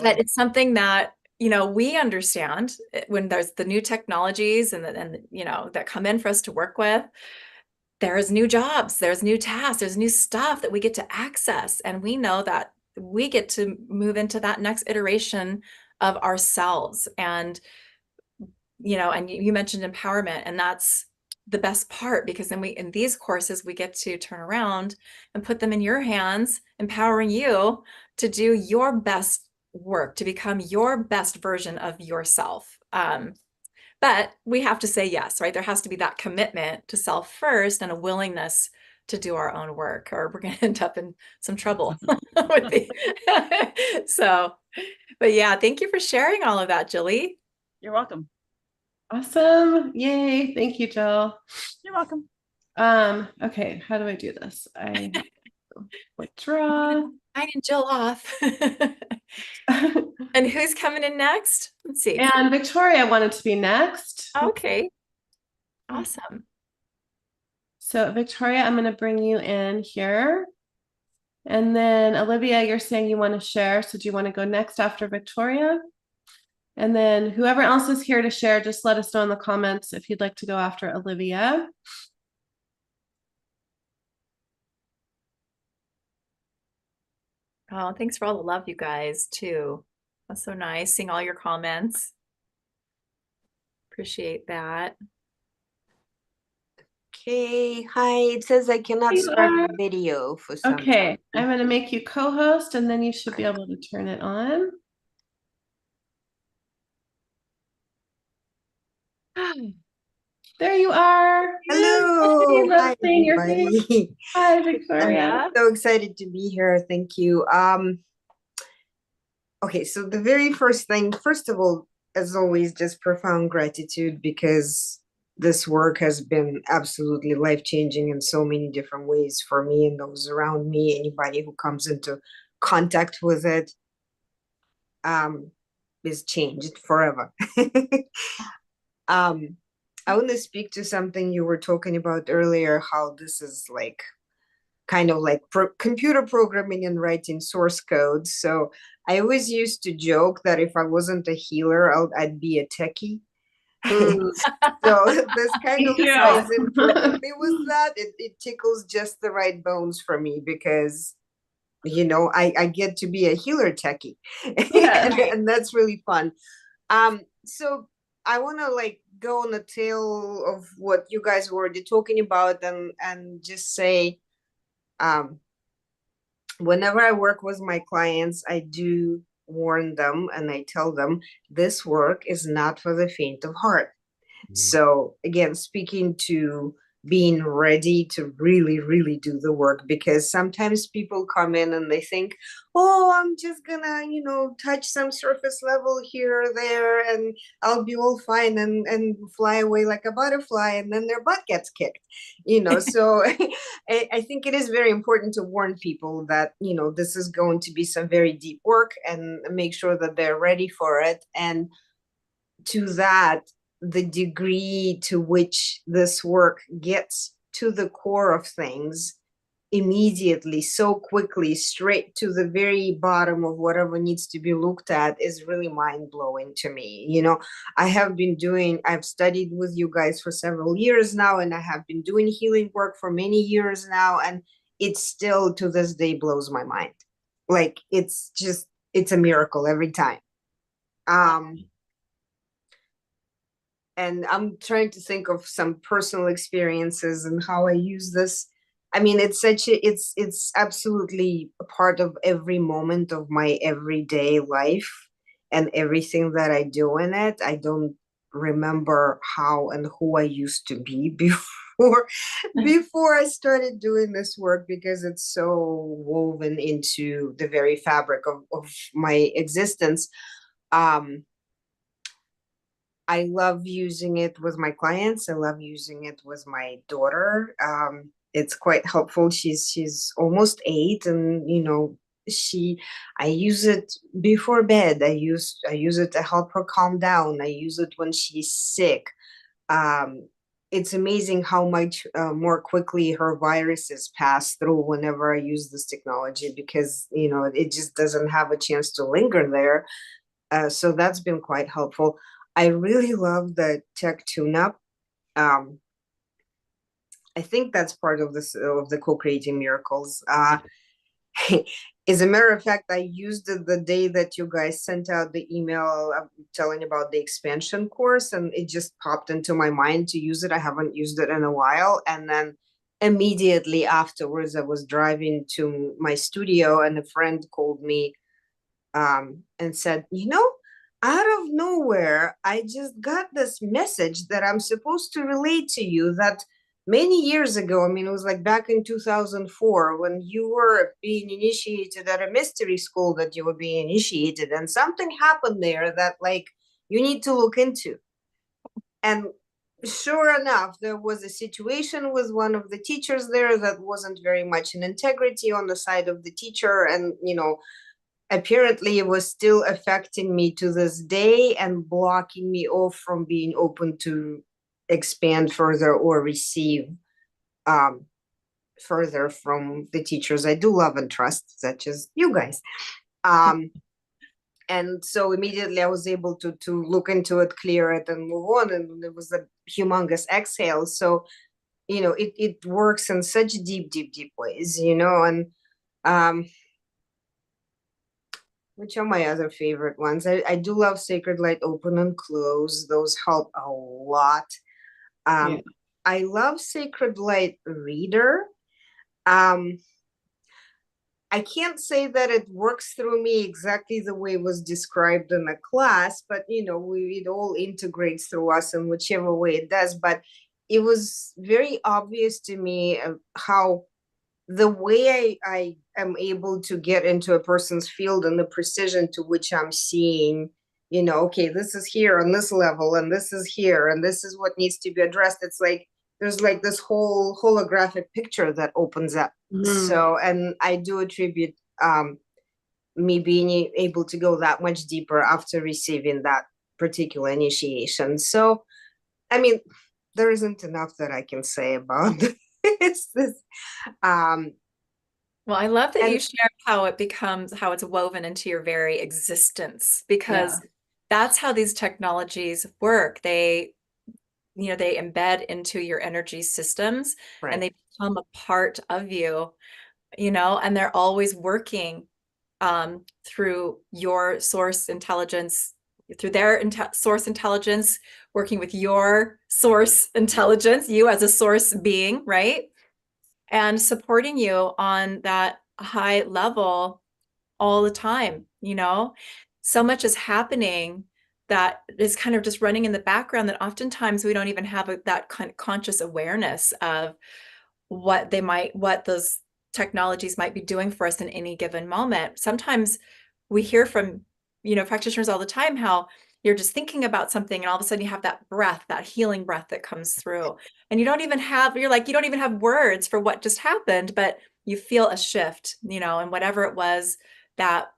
But it's something that, we understand when there's the new technologies and that come in for us to work with, there's new jobs, there's new tasks, there's new stuff that we get to access. And we know that we get to move into that next iteration of ourselves. And, and you mentioned empowerment, and that's the best part, because then in these courses, we get to turn around and put them in your hands, empowering you to do your best work, to become your best version of yourself. But we have to say yes, right? There has to be that commitment to self first and a willingness to do our own work, or we're going to end up in some trouble. So, but yeah, thank you for sharing all of that, Jilly. You're welcome. Awesome. Yay. Thank you, Jill. You're welcome. Okay. How do I do this? Withdraw. Mine and Jill off. And who's coming in next? Let's see. And Victoria wanted to be next. Okay. Awesome. So Victoria, I'm going to bring you in here. And then Olivia, you're saying you want to share. So do you want to go next after Victoria? And then whoever else is here to share, just let us know in the comments if you'd like to go after Olivia. Oh, thanks for all the love, you guys, too. That's so nice seeing all your comments. Appreciate that. Okay, hi. It says I cannot You start are. the video for some Okay, time. I'm going to make you co-host and then you should be able to turn it on. There you are. Hello, Yay, love hi seeing your face. everybody. Hi, Victoria. Yeah. So excited to be here. Thank you. Okay, so the very first thing, first of all, as always, just profound gratitude because this work has been absolutely life-changing in so many different ways for me and those around me. Anybody who comes into contact with it is changed forever. I want to speak to something you were talking about earlier, how this is like kind of like computer programming and writing source code. So I always used to joke that if I wasn't a healer, I'd be a techie. So this kind of ties in perfectly with that. It tickles just the right bones for me because, you know, I get to be a healer techie. Yeah. And that's really fun. So I want to like go on the tail of what you guys were already talking about and just say, whenever I work with my clients, I do warn them and I tell them this work is not for the faint of heart. So again, speaking to being ready to really, really do the work, because sometimes people come in and they think, oh, I'm just gonna, you know, touch some surface level here or there and I'll be all fine and fly away like a butterfly, and then their butt gets kicked, you know. So I think it is very important to warn people that, you know, this is going to be some very deep work and make sure that they're ready for it. And to that, the degree to which this work gets to the core of things immediately, so quickly, straight to the very bottom of whatever needs to be looked at is really mind-blowing to me. You know, I've studied with you guys for several years now, and I have been doing healing work for many years now, and it still to this day blows my mind. Like it's a miracle every time. And I'm trying to think of some personal experiences and how I use this. I mean, it's absolutely a part of every moment of my everyday life and everything that I do in it. I don't remember how and who I used to be before I started doing this work, because it's so woven into the very fabric of my existence. I love using it with my clients. I love using it with my daughter. It's quite helpful. She's almost 8, and you know, I use it before bed. I use it to help her calm down. I use it when she's sick. It's amazing how much more quickly her viruses pass through whenever I use this technology, because you know, it just doesn't have a chance to linger there. So that's been quite helpful. I really love the tech tune-up. I think that's part of this of the co-creating miracles. As a matter of fact, I used it the day that you guys sent out the email telling about the expansion course, and it just popped into my mind to use it. I haven't used it in a while, and then immediately afterwards, I was driving to my studio, and a friend called me and said, you know, out of nowhere, I just got this message that I'm supposed to relate to you that many years ago, I mean, it was like back in 2004 when you were being initiated at a mystery school that you were being initiated, and something happened there that like you need to look into. And sure enough, there was a situation with one of the teachers there that wasn't very much in integrity on the side of the teacher. And, apparently it was still affecting me to this day and blocking me off from being open to expand further or receive further from the teachers I do love and trust, such as you guys. And so immediately I was able to look into it, clear it, and move on. And it was a humongous exhale. So, it works in such deep ways, and which are my other favorite ones? I do love Sacred Light Open and Close. Those help a lot. Yeah. I love Sacred Light Reader. I can't say that it works through me exactly the way it was described in the class, but it all integrates through us in whichever way it does. But it was very obvious to me how the way I am able to get into a person's field and the precision to which I'm seeing, okay, this is here on this level, and this is here, and this is what needs to be addressed. It's like there's like this whole holographic picture that opens up. So, and I do attribute me being able to go that much deeper after receiving that particular initiation. So, I mean, there isn't enough that I can say about this. Well, I love that you shared how it's woven into your very existence, because that's how these technologies work. They embed into your energy systems, right. And they become a part of you, and they're always working through your source intelligence, through their source intelligence, working with your source intelligence, you as a source being, right? And supporting you on that high level all the time, So much is happening that is kind of just running in the background that oftentimes we don't even have that conscious awareness of what those technologies might be doing for us in any given moment. Sometimes we hear from, practitioners all the time how you're just thinking about something and all of a sudden you have that breath, that healing breath that comes through. And you don't even have words for what just happened, but you feel a shift, and whatever it was that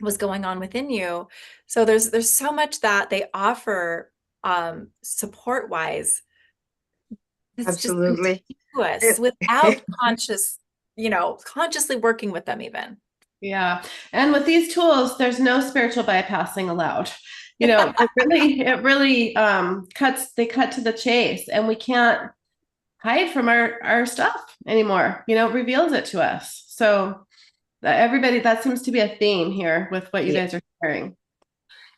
was going on within you. So there's so much that they offer support wise. Absolutely. Just continuous without consciously working with them even. Yeah. And with these tools, there's no spiritual bypassing allowed. It really cut to the chase, and we can't hide from our stuff anymore. It reveals it to us. So everybody, that seems to be a theme here with what you guys are sharing.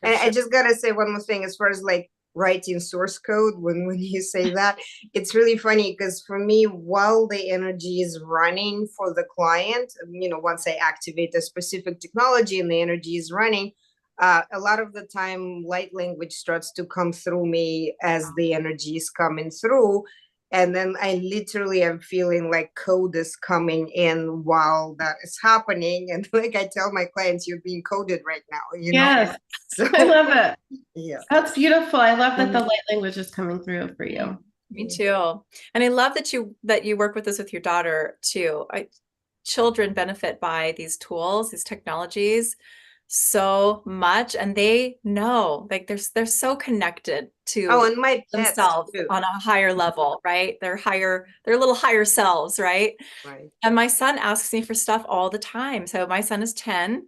And I just gotta say one more thing as far as like writing source code. When you say that, it's really funny because for me, while the energy is running for the client, once I activate a specific technology and the energy is running, a lot of the time light language starts to come through me as the energy is coming through. And then I literally am feeling like code is coming in while that is happening. And like I tell my clients, you're being coded right now, Yes. So, I love it. Yeah. That's beautiful. I love that the light language is coming through for you. Me too. And I love that you work with this with your daughter too. Children benefit by these tools, these technologies so much, and they know, like they're so connected to and my themselves too. On a higher level, right? They're little higher selves, right? Right. And my son asks me for stuff all the time. So my son is 10.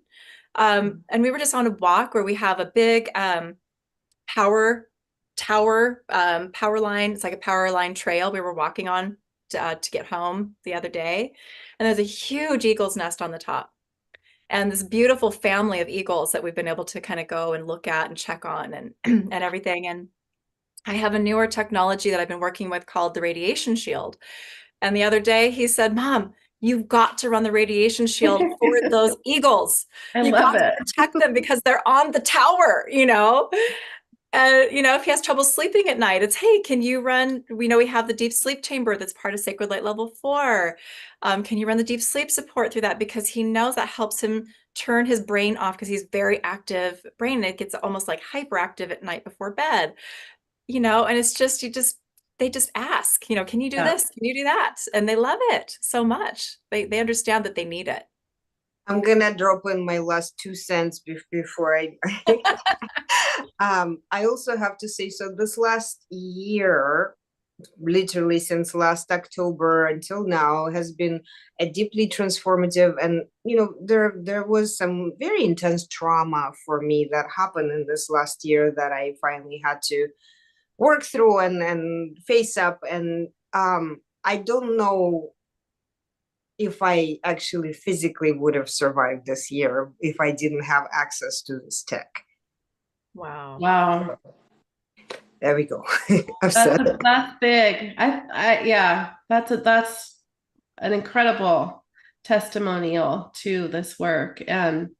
And we were just on a walk where we have a big power line. It's like a power line trail we were walking on to get home the other day. And there's a huge eagle's nest on the top. And this beautiful family of eagles that we've been able to kind of go and look at and check on and and everything. And I have a newer technology that I've been working with called the radiation shield. And the other day he said, "Mom, you've got to run the radiation shield for those eagles. I love it. To protect them because they're on the tower, if he has trouble sleeping at night, it's, hey, can you run, we know we have the deep sleep chamber that's part of Sacred Light Level 4. Can you run the deep sleep support through that? Because he knows that helps him turn his brain off because he's very active brain. And it gets almost like hyperactive at night before bed. you know, and it's just, they just ask, you know, can you do Yeah. this? Can you do that? And they love it so much. They understand that they need it. I'm gonna drop in my last 2 cents before I I also have to say, so this last year, literally since last October until now, has been a deeply transformative, and you know, there was some very intense trauma for me that happened in this last year that I finally had to work through and face up. And I don't know if I actually physically would have survived this year if I didn't have access to this tech. Wow. Wow. There we go. I've said it. That's big. Yeah, that's an incredible testimonial to this work. And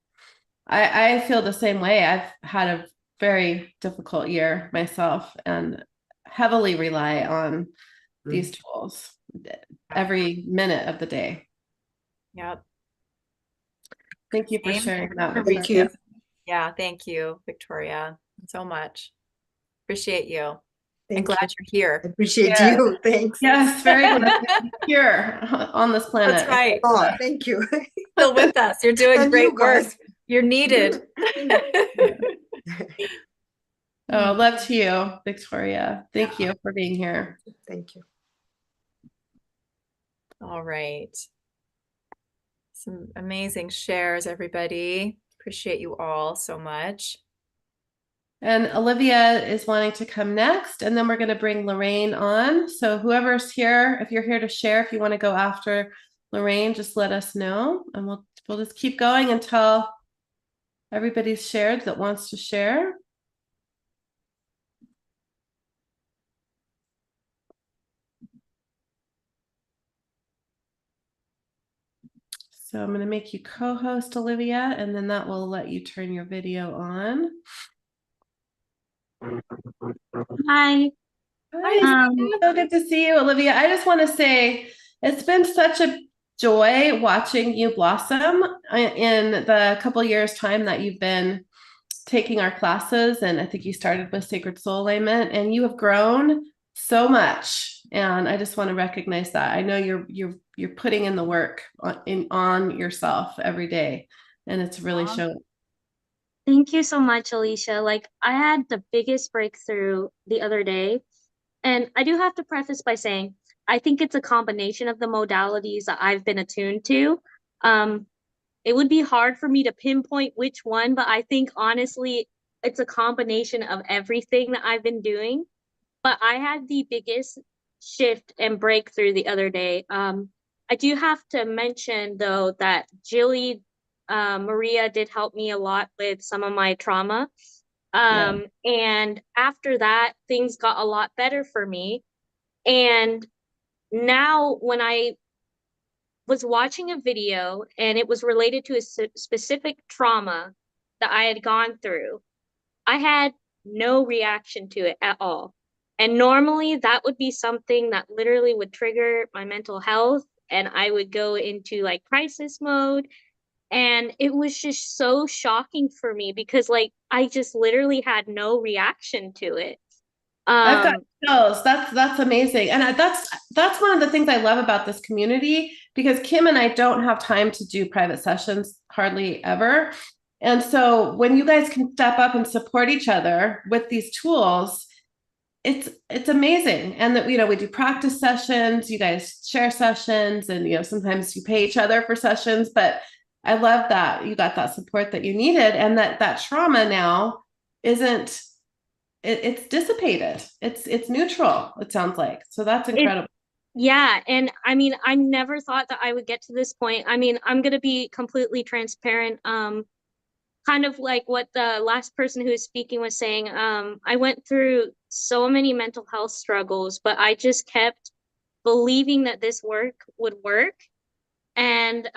I feel the same way. I've had a very difficult year myself and heavily rely on these tools every minute of the day. Yep. Thank you for Same sharing here. that. Thank you. Yeah, thank you, Victoria, so much. Appreciate you. I'm Thank glad you. you're here. I appreciate Yeah. you. Thanks. Yes, very glad to be here on this planet. That's right. Oh, thank you. Still with us. You're doing And great you work. guys. You're needed. Oh, love to you, Victoria. Thank you for being here. Thank you. All right. Some amazing shares, everybody. Appreciate you all so much. And Olivia is wanting to come next, and then we're going to bring Lorraine on. So whoever's here, if you're here to share, if you want to go after Lorraine, just let us know, and we'll just keep going until everybody's shared that wants to share. So I'm going to make you co-host, Olivia, and then that will let you turn your video on. Hi. Hi, so good to see you, Olivia. I just want to say it's been such a joy watching you blossom in the couple years time that you've been taking our classes. And I think you started with Sacred Soul Alignment, and you have grown so much. And I just want to recognize that. I know you're putting in the work on yourself every day, and it's really showing. Thank you so much, Alicia. Like, I had the biggest breakthrough the other day. And I do have to preface by saying, I think it's a combination of the modalities that I've been attuned to. It would be hard for me to pinpoint which one, but I think honestly, it's a combination of everything that I've been doing. But I had the biggest shift and breakthrough the other day. I do have to mention, though, that Jilly Maria did help me a lot with some of my trauma. And after that, things got a lot better for me. And now when I was watching a video and it was related to a specific trauma that I had gone through, I had no reaction to it at all. And normally that would be something that literally would trigger my mental health and I would go into like crisis mode. And it was just so shocking for me because like I just literally had no reaction to it. I've got chills. That's amazing. And that's one of the things I love about this community, because Kim and I don't have time to do private sessions hardly ever. And so when you guys can step up and support each other with these tools, it's amazing. And that, you know, we do practice sessions, you guys share sessions, and you know, sometimes you pay each other for sessions, but I love that you got that support that you needed, and that trauma now isn't it's dissipated. It's neutral, it sounds like. So that's incredible. Yeah. And I mean, I never thought that I would get to this point. I mean, I'm going to be completely transparent. Kind of like what the last person who was speaking was saying. I went through so many mental health struggles, but I just kept believing that this work would work. And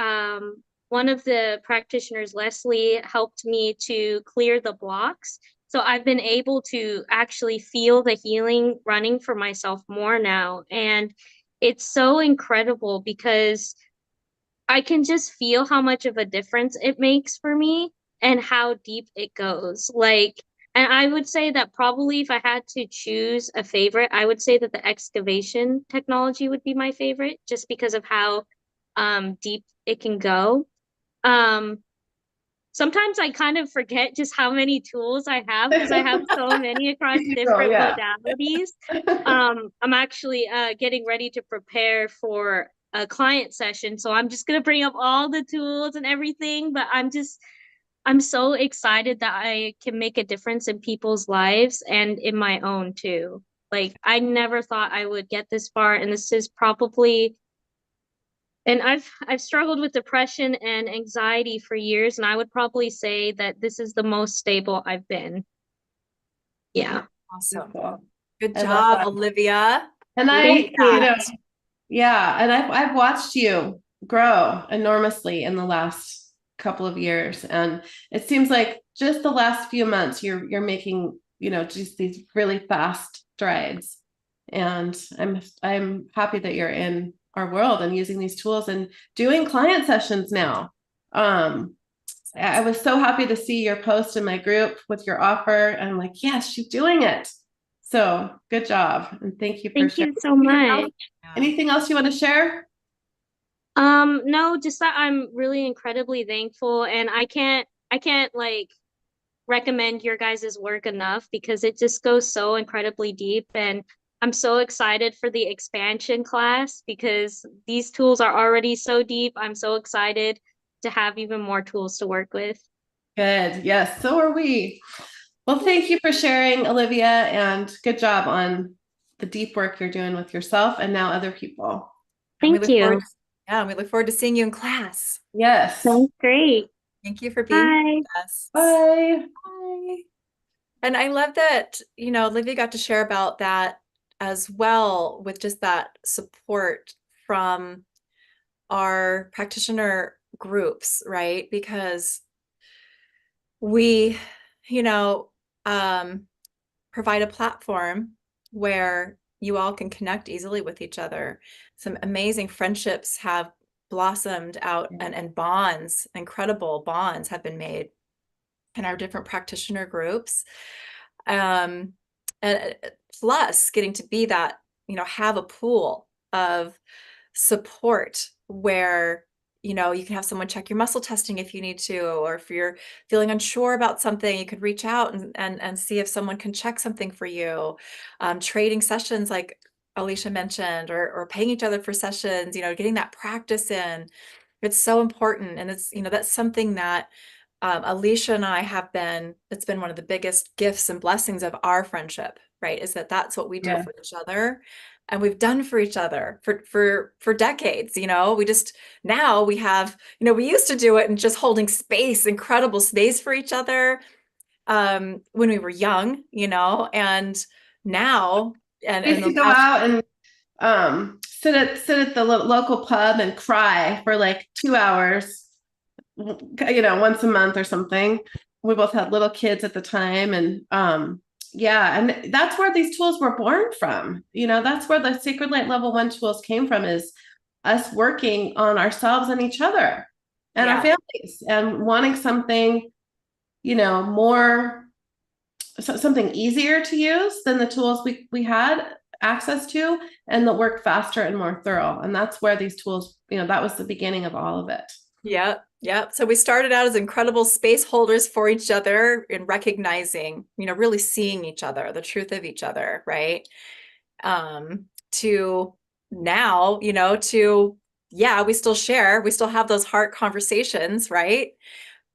one of the practitioners, Leslie, helped me to clear the blocks. So I've been able to actually feel the healing running for myself more now. And it's so incredible because I can just feel how much of a difference it makes for me and how deep it goes. Like, And I would say that probably if I had to choose a favorite, I would say that the excavation technology would be my favorite, just because of how deep it can go. Um, Sometimes I kind of forget just how many tools I have because I have so many across different yeah. modalities. I'm actually getting ready to prepare for a client session, so I'm just gonna bring up all the tools and everything, but I'm so excited that I can make a difference in people's lives and in my own too. Like I never thought I would get this far, and this is probably, and I've struggled with depression and anxiety for years, and I would probably say that this is the most stable I've been. Yeah. Awesome. Cool. Good I love job, that. Olivia. And Thank you. yeah, and I've watched you grow enormously in the last couple of years, and it seems like just the last few months you're making, just these really fast strides. And I'm happy that you're in our world and using these tools and doing client sessions now. I was so happy to see your post in my group with your offer, and I'm like, yes, she's doing it. So good job, and thank you for Thank sharing. you so much. Anything else you want to share? No, just that I'm really incredibly thankful, and I can't like recommend your guys' work enough because it just goes so incredibly deep, and I'm so excited for the expansion class because these tools are already so deep. I'm so excited to have even more tools to work with. Good. Yes, so are we. Well, thank you for sharing, Olivia, and good job on the deep work you're doing with yourself and now other people. And we Thank look forward you. we look forward to seeing you in class. Yes. Sounds great. Thank you for being Bye. here with us. Bye. Bye. And I love that, Olivia got to share about that as well, with just that support from our practitioner groups, right? Because we, you know, provide a platform where you all can connect easily with each other. Some amazing friendships have blossomed out, and bonds, incredible bonds have been made in our different practitioner groups. And plus getting to be that, have a pool of support where, you can have someone check your muscle testing if you need to, or if you're feeling unsure about something, you could reach out and see if someone can check something for you. Trading sessions like Alicia mentioned, or paying each other for sessions, getting that practice in. It's so important. And it's, that's something that Alicia and I it's been one of the biggest gifts and blessings of our friendship, right? Is that's what we do for each other. And we've done for each other for decades, we just, now we have, we used to do it and just holding space, incredible space for each other, when we were young, and now, We used to go out and sit at the local pub and cry for like 2 hours, once a month or something. We both had little kids at the time, and yeah, and that's where these tools were born from. That's where the Sacred Light Level 1 tools came from, is us working on ourselves and each other and our families, and wanting something, more, something easier to use than the tools we had access to, and that worked faster and more thorough. And that's where these tools, that was the beginning of all of it. Yeah. So we started out as incredible space holders for each other, in recognizing, really seeing each other, the truth of each other, right? To now, we still share, we still have those heart conversations, right?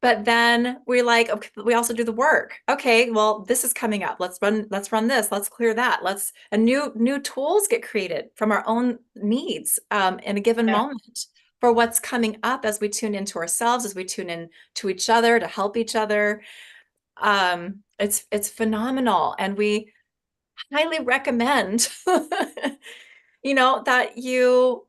But then we're like, okay, we also do the work. Okay, well, this is coming up. Let's run this. Let's clear that. And new tools get created from our own needs in a given moment, for what's coming up as we tune into ourselves, as we tune in to each other to help each other. It's phenomenal. And we highly recommend, that you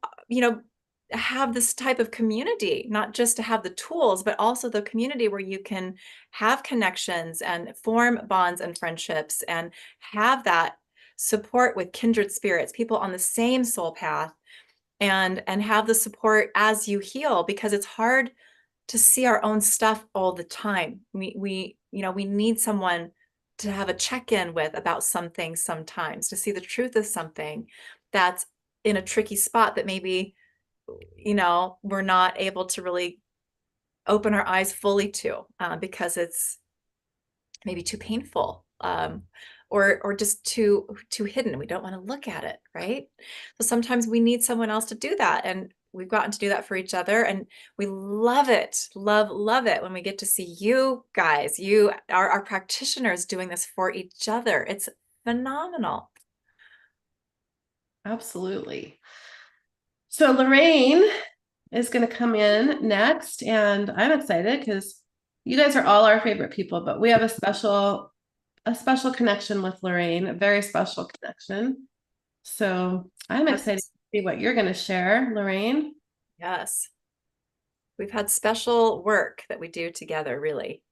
have this type of community, not just to have the tools, but also the community where you can have connections and form bonds and friendships, and have that support with kindred spirits, people on the same soul path, and have the support as you heal, because it's hard to see our own stuff all the time. We need someone to have a check-in with about something sometimes, to see the truth of something that's in a tricky spot that maybe, you know, we're not able to really open our eyes fully to, because it's maybe too painful, or just too hidden. We don't want to look at it, right? So sometimes we need someone else to do that, and we've gotten to do that for each other, and we love it, love it when we get to see you guys, our practitioners, doing this for each other. It's phenomenal. Absolutely. So Lorraine is going to come in next, and I'm excited because you guys are all our favorite people, but we have a special connection with Lorraine, a very special connection. So I'm excited to see what you're going to share, Lorraine. Yes. We've had special work that we do together, really.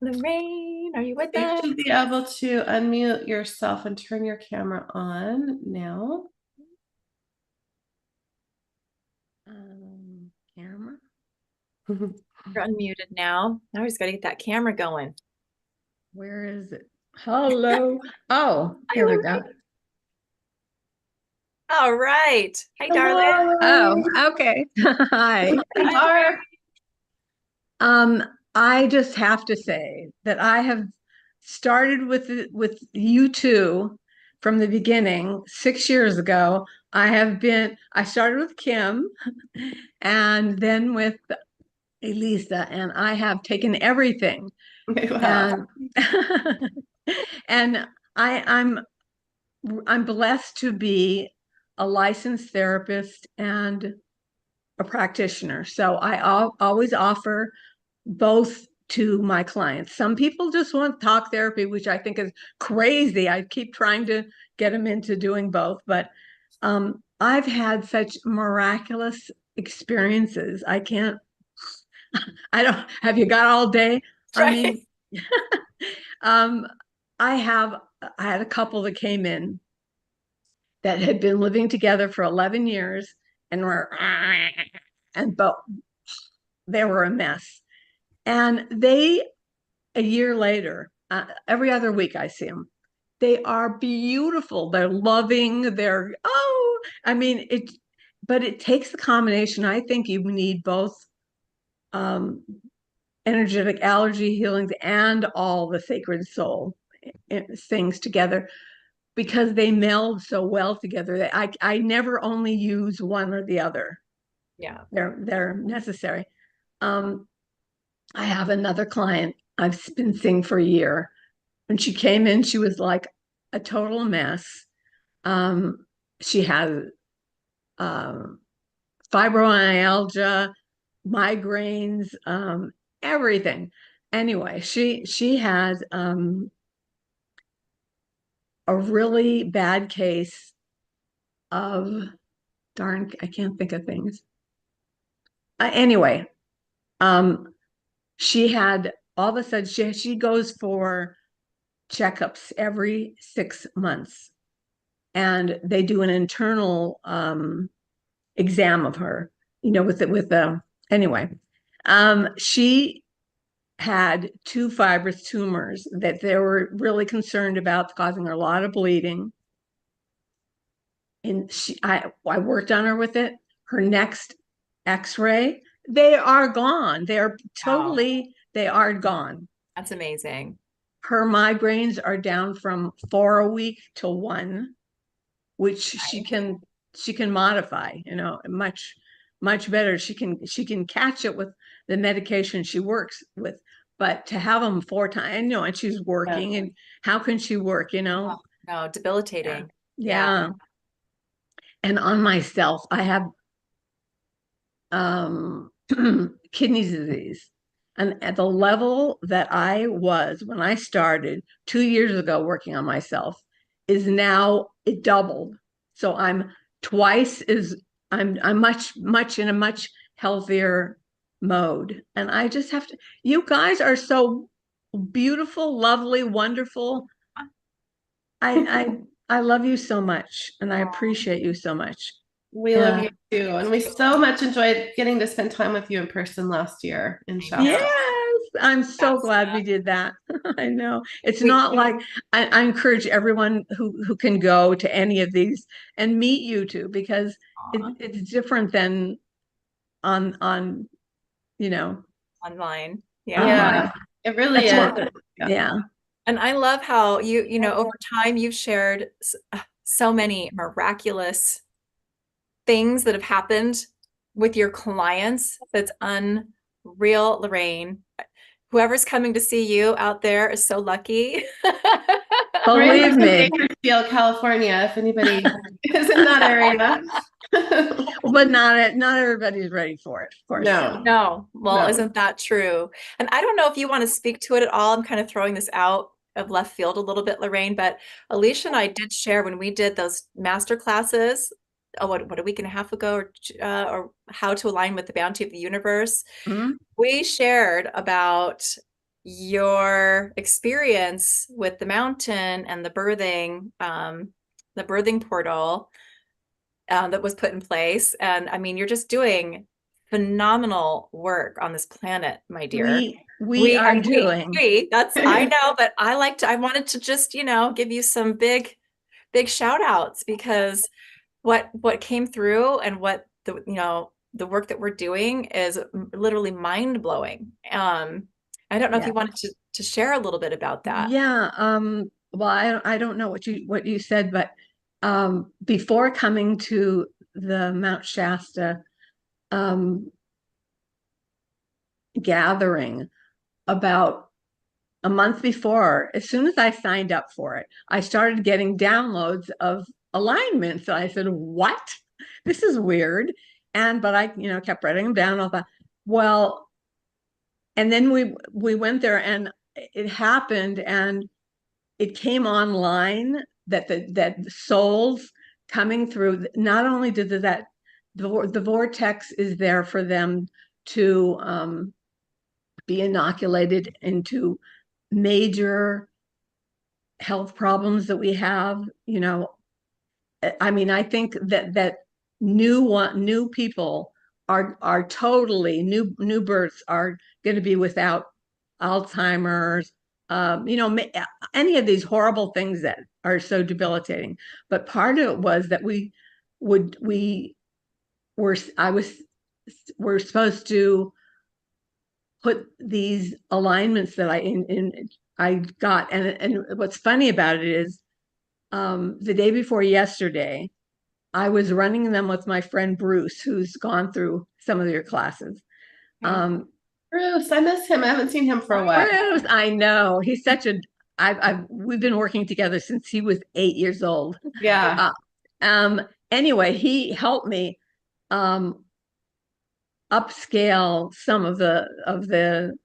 Lorraine, are you with us? You should be able to unmute yourself and turn your camera on now. Camera. You're unmuted now. Now we just got to get that camera going. Where is it? Hello. Oh, here we go. All right. Hi, darling. Oh, okay. Hi. I just have to say that I have started with you two from the beginning 6 years ago. I started with Kim and then with Elysia, and I have taken everything. Wow. And I'm blessed to be a licensed therapist and a practitioner. So I always offer both to my clients. Some people just want talk therapy, which I think is crazy. I keep trying to get them into doing both, but I've had such miraculous experiences. I don't, have you got all day? Right. I mean, I had a couple that came in that had been living together for 11 years and but they were a mess. And a year later, every other week I see them. They are beautiful. They're loving. But it takes the combination. I think you need both energetic allergy healings and all the sacred soul things together, because they meld so well together. I never only use one or the other. Yeah. They're necessary. I have another client I've been seeing for a year. When she came in, she was like a total mess. She had fibromyalgia, migraines, everything. Anyway, she had a really bad case of I can't think of things. Anyway, she had all of a sudden she goes for checkups every 6 months, and they do an internal exam of her, anyway. She had 2 fibrous tumors that they were really concerned about, causing her a lot of bleeding. And I worked on her with it. Her next X-ray, they are gone. They are totally, they are gone. That's amazing. Her migraines are down from 4 a week to 1, which she can modify, much better. She can catch it with the medication she works with, but to have them 4 times, and she's working, and how can she work, No, debilitating. Yeah. And on myself, I have kidney disease. And at the level that I was when I started 2 years ago working on myself is now it doubled. So I'm much in a much healthier mode. And I just have to, you guys are so beautiful, lovely, wonderful. I love you so much, and I appreciate you so much. We love you too. And we so much enjoyed getting to spend time with you in person last year in Shasta. Yes. I'm so That's glad we did that. I know. It's not like I encourage everyone who can go to any of these and meet you two, because it's different than on online. Yeah, Yeah. it really is. Yeah. And I love how you know, over time you've shared so many miraculous things that have happened with your clients. That's unreal, Lorraine. Whoever's coming to see you out there is so lucky. Believe me. Bakersfield, California, if anybody is in that area. But not everybody's ready for it, of course. No. Well, No. isn't that true? And I don't know if you want to speak to it at all. I'm kind of throwing this out of left field a little bit, Lorraine, but Alicia and I did share when we did those master classes, what a week and a half ago, or how to align with the bounty of the universe. Mhm. We shared about your experience with the mountain and the birthing portal that was put in place. And I mean, you're just doing phenomenal work on this planet, my dear. We are doing. I know, but I wanted to just, give you some big shout outs, because what came through and what the work that we're doing is literally mind blowing. I don't know if you wanted to share a little bit about that. Yeah. Well, I don't know what you said, but before coming to the Mount Shasta gathering, about a month before, as soon as I signed up for it, I started getting downloads of alignment. So I said, what? This is weird. But I, kept writing them down. I thought, well, and then we went there and it happened, and it came online that the souls coming through, not only did the vortex is there for them to be inoculated into major health problems that we have. I mean, I think that new people are totally new births are going to be without Alzheimer's, any of these horrible things that are so debilitating. But part of it was that we're supposed to put these alignments that I got, and what's funny about it is, the day before yesterday, I was running them with my friend Bruce, who's gone through some of your classes. Bruce, I miss him. I haven't seen him for a while. Bruce, I know. He's such we've been working together since he was 8 years old. Yeah. Anyway, he helped me upscale some of the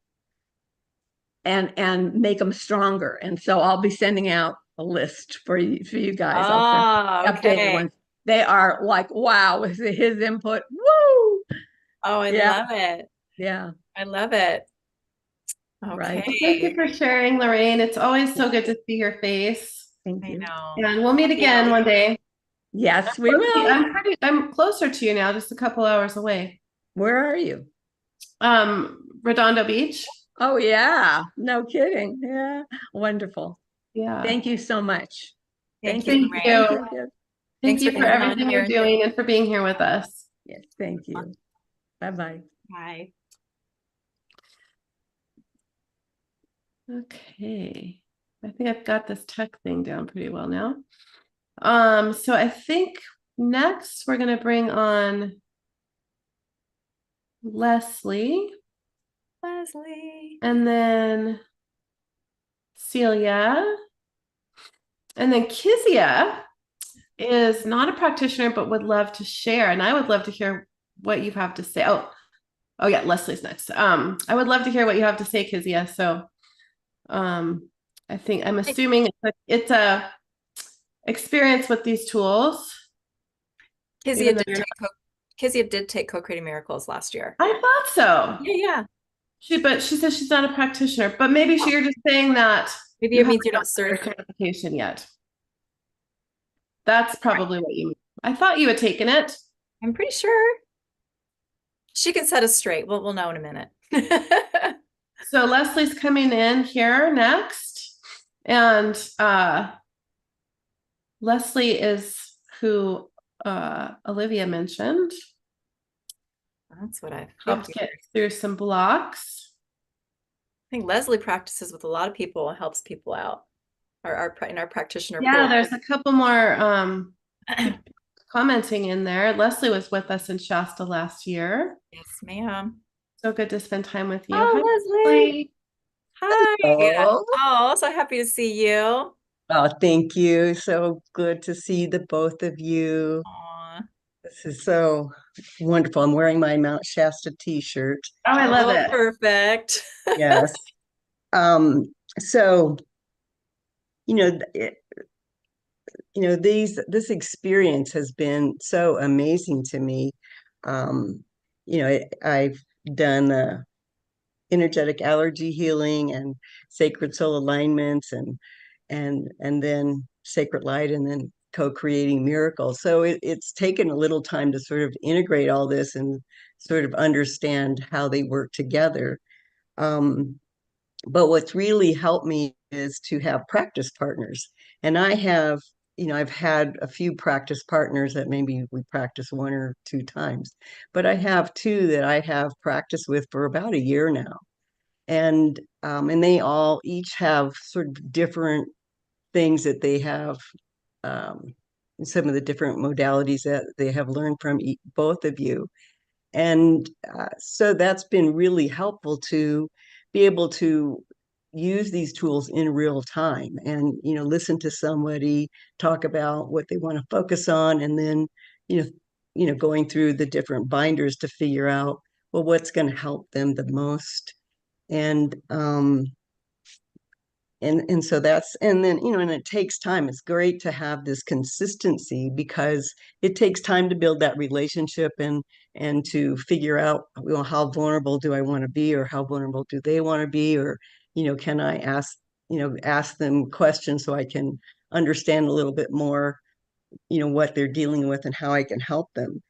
and make them stronger. And so I'll be sending out a list for you guys. I'll send updated ones. They are like, wow, with his input. Woo! Oh, I love it. Yeah. I love it. Okay. Right. Thank you for sharing, Lorraine. It's always so good to see your face. Thank you. I know. And we'll meet again one day. Yes, we will. I'm closer to you now, just a couple hours away. Where are you? Redondo Beach. Oh, yeah. No kidding. Yeah. Wonderful. Yeah. Thank you so much. Thank you. Thank you for coming everything you're doing and for being here with us. Yes, thank you. Bye-bye. Bye. Okay. I think I've got this tech thing down pretty well now. So I think next we're going to bring on Leslie. And then Celia. And then Kizia is not a practitioner, but would love to share. And I would love to hear what you have to say. Oh yeah, Leslie's next. I would love to hear what you have to say, Kizia. So I'm assuming it's a experience with these tools. Kizia did take Co-Creating Miracles last year. I thought so. Yeah. But she says she's not a practitioner, but maybe you're just saying that maybe it means you're not certification yet. That's probably what you mean. I thought you had taken it. I'm pretty sure. She can set us straight. We'll know in a minute. So Leslie's coming in here next. And Leslie is who Olivia mentioned. That's what I've Helps get through some blocks. I think Leslie practices with a lot of people and helps people out. In our practitioner Yeah, pool. there's a couple more commenting in there. Leslie was with us in Shasta last year. Yes, ma'am. So good to spend time with you. Oh, Hi, Leslie. Hi. Oh, Oh, so happy to see you. thank you. So good to see the both of you. Aw. This is so wonderful. I'm wearing my Mount Shasta t-shirt. Oh, I love Oh, it. perfect. Yes. So, you know, this experience has been so amazing to me. I've done energetic allergy healing and sacred soul alignments and then sacred light and then co-creating miracles. So it's taken a little time to sort of integrate all this and sort of understand how they work together. But what's really helped me is to have practice partners. And I've had a few practice partners that maybe we practice 1 or 2 times, but I have 2 that I have practiced with for about a year now. And they all each have sort of different things that they have, some of the different modalities that they have learned from both of you. And so that's been really helpful to be able to use these tools in real time and, listen to somebody talk about what they want to focus on, and then, going through the different binders to figure out, well, what's going to help them the most. And so that's, and then, and it takes time. It's great to have this consistency because it takes time to build that relationship and to figure out, how vulnerable do I want to be, or how vulnerable do they want to be, or, can I ask them questions so I can understand a little bit more, what they're dealing with and how I can help them.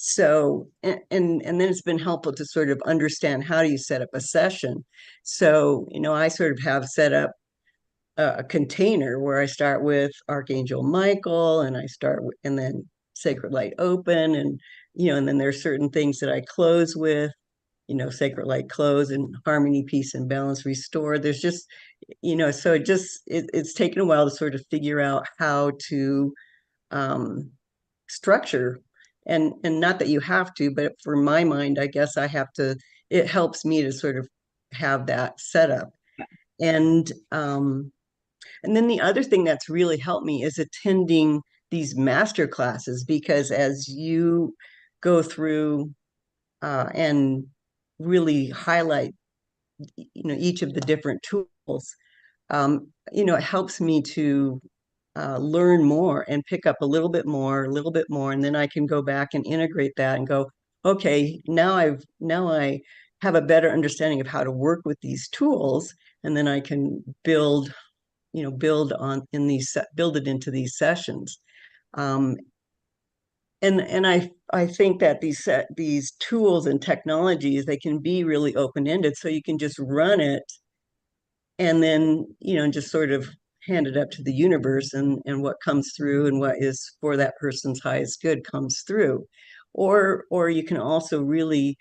So, and then it's been helpful to sort of understand, how do you set up a session? So, I sort of have set up a container where I start with Archangel Michael, and and then Sacred Light Open, and then there's certain things that I close with, Sacred Light Close, and Harmony, Peace, and Balance Restore. There's just, so it's taken a while to sort of figure out how to structure, and not that you have to, but for my mind, I guess I have to. It helps me to sort of have that set up. And then the other thing that's really helped me is attending these master classes, because as you go through and really highlight, each of the different tools, it helps me to learn more and pick up a little bit more, and then I can go back and integrate that and go, okay, now I have a better understanding of how to work with these tools, and then I can build it into these sessions. And I think that these tools and technologies, they can be really open-ended, so you can just run it and then, just sort of hand it up to the universe, and what comes through and what is for that person's highest good comes through. Or you can also really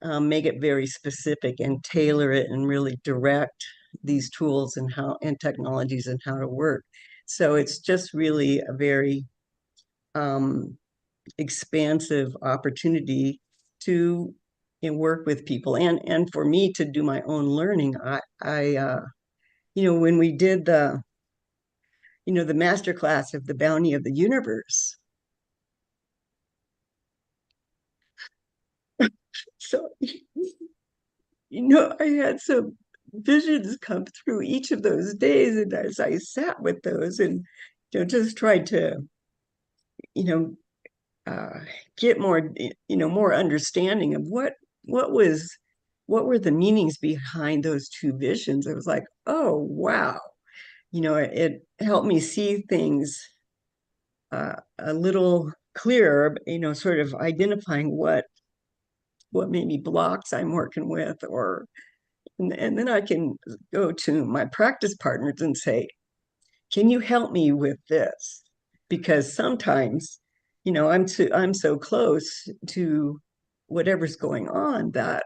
make it very specific and tailor it and really direct these tools and technologies and how to work. So it's just really a very expansive opportunity to work with people, and for me to do my own learning. I when we did the master class of the bounty of the universe, so I had some visions come through each of those days, and as I sat with those and just tried to you know get more understanding of what were the meanings behind those 2 visions. I was like, oh wow, it helped me see things a little clearer, sort of identifying what what maybe blocks I'm working with, and then I can go to my practice partners and say, can you help me with this? Because sometimes, I'm so close to whatever's going on that,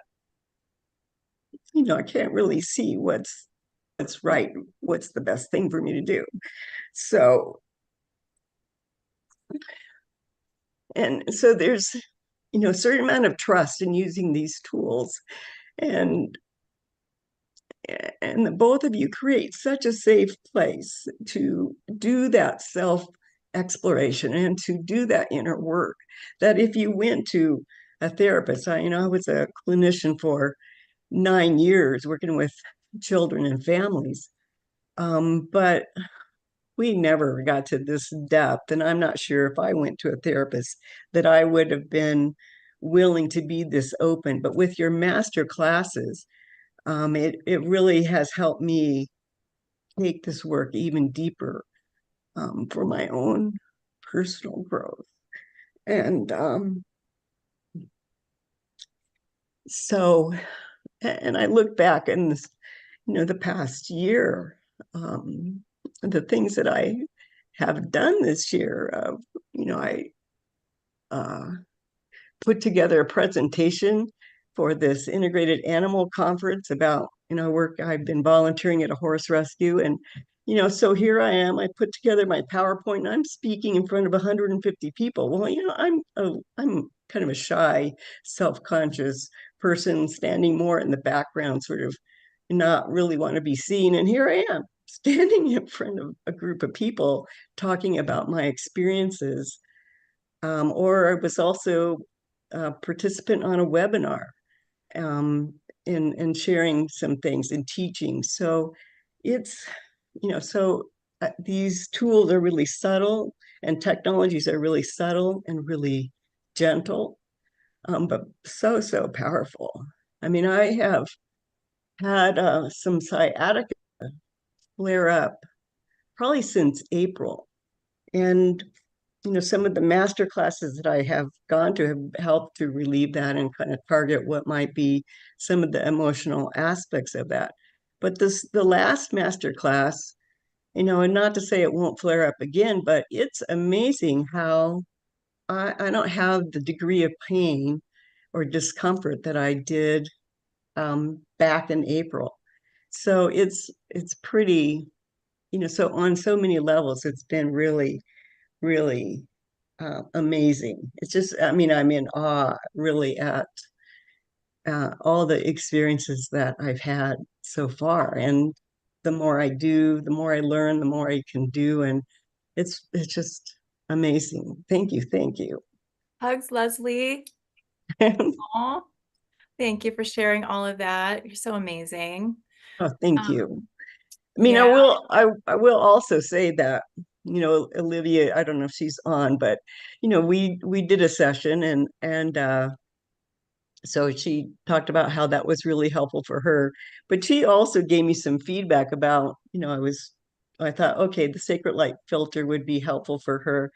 I can't really see what's right, what's the best thing for me to do. So, and so there's, a certain amount of trust in using these tools. And the both of you create such a safe place to do that self exploration and to do that inner work, that if you went to a therapist, I was a clinician for 9 years working with children and families, but we never got to this depth. And I'm not sure if I went to a therapist that I would have been willing to be this open. But with your master classes, it really has helped me take this work even deeper, for my own personal growth. And so, and I look back in this, the past year, the things that I have done this year. I put together a presentation for this integrated animal conference about, work. I've been volunteering at a horse rescue, and so here I am. I put together my PowerPoint and I'm speaking in front of 150 people. Well, I'm kind of a shy, self-conscious person, standing more in the background, sort of not really want to be seen. And here I am standing in front of a group of people talking about my experiences. Or I was also a participant on a webinar, and sharing some things and teaching. So it's, these tools are really subtle, and technologies are really subtle and really gentle, but so powerful. I mean, I have had some sciatica flare up probably since April. And some of the master classes that I have gone to have helped to relieve that and kind of target what might be some of the emotional aspects of that. But the last master class, and not to say it won't flare up again, but it's amazing how I don't have the degree of pain or discomfort that I did, back in April. So it's pretty, so on so many levels, it's been really, really amazing. It's just, I'm in awe really at all the experiences that I've had so far. And the more I do, the more I learn, the more I can do. And it's just amazing. Thank you. Thank you. Hugs, Leslie. Aw. Thank you for sharing all of that. You're so amazing. Oh, thank you. Yeah. I will also say that, Olivia, I don't know if she's on, but we did a session, and so she talked about how that was really helpful for her. But she also gave me some feedback about, I thought, okay, the sacred light filter would be helpful for her.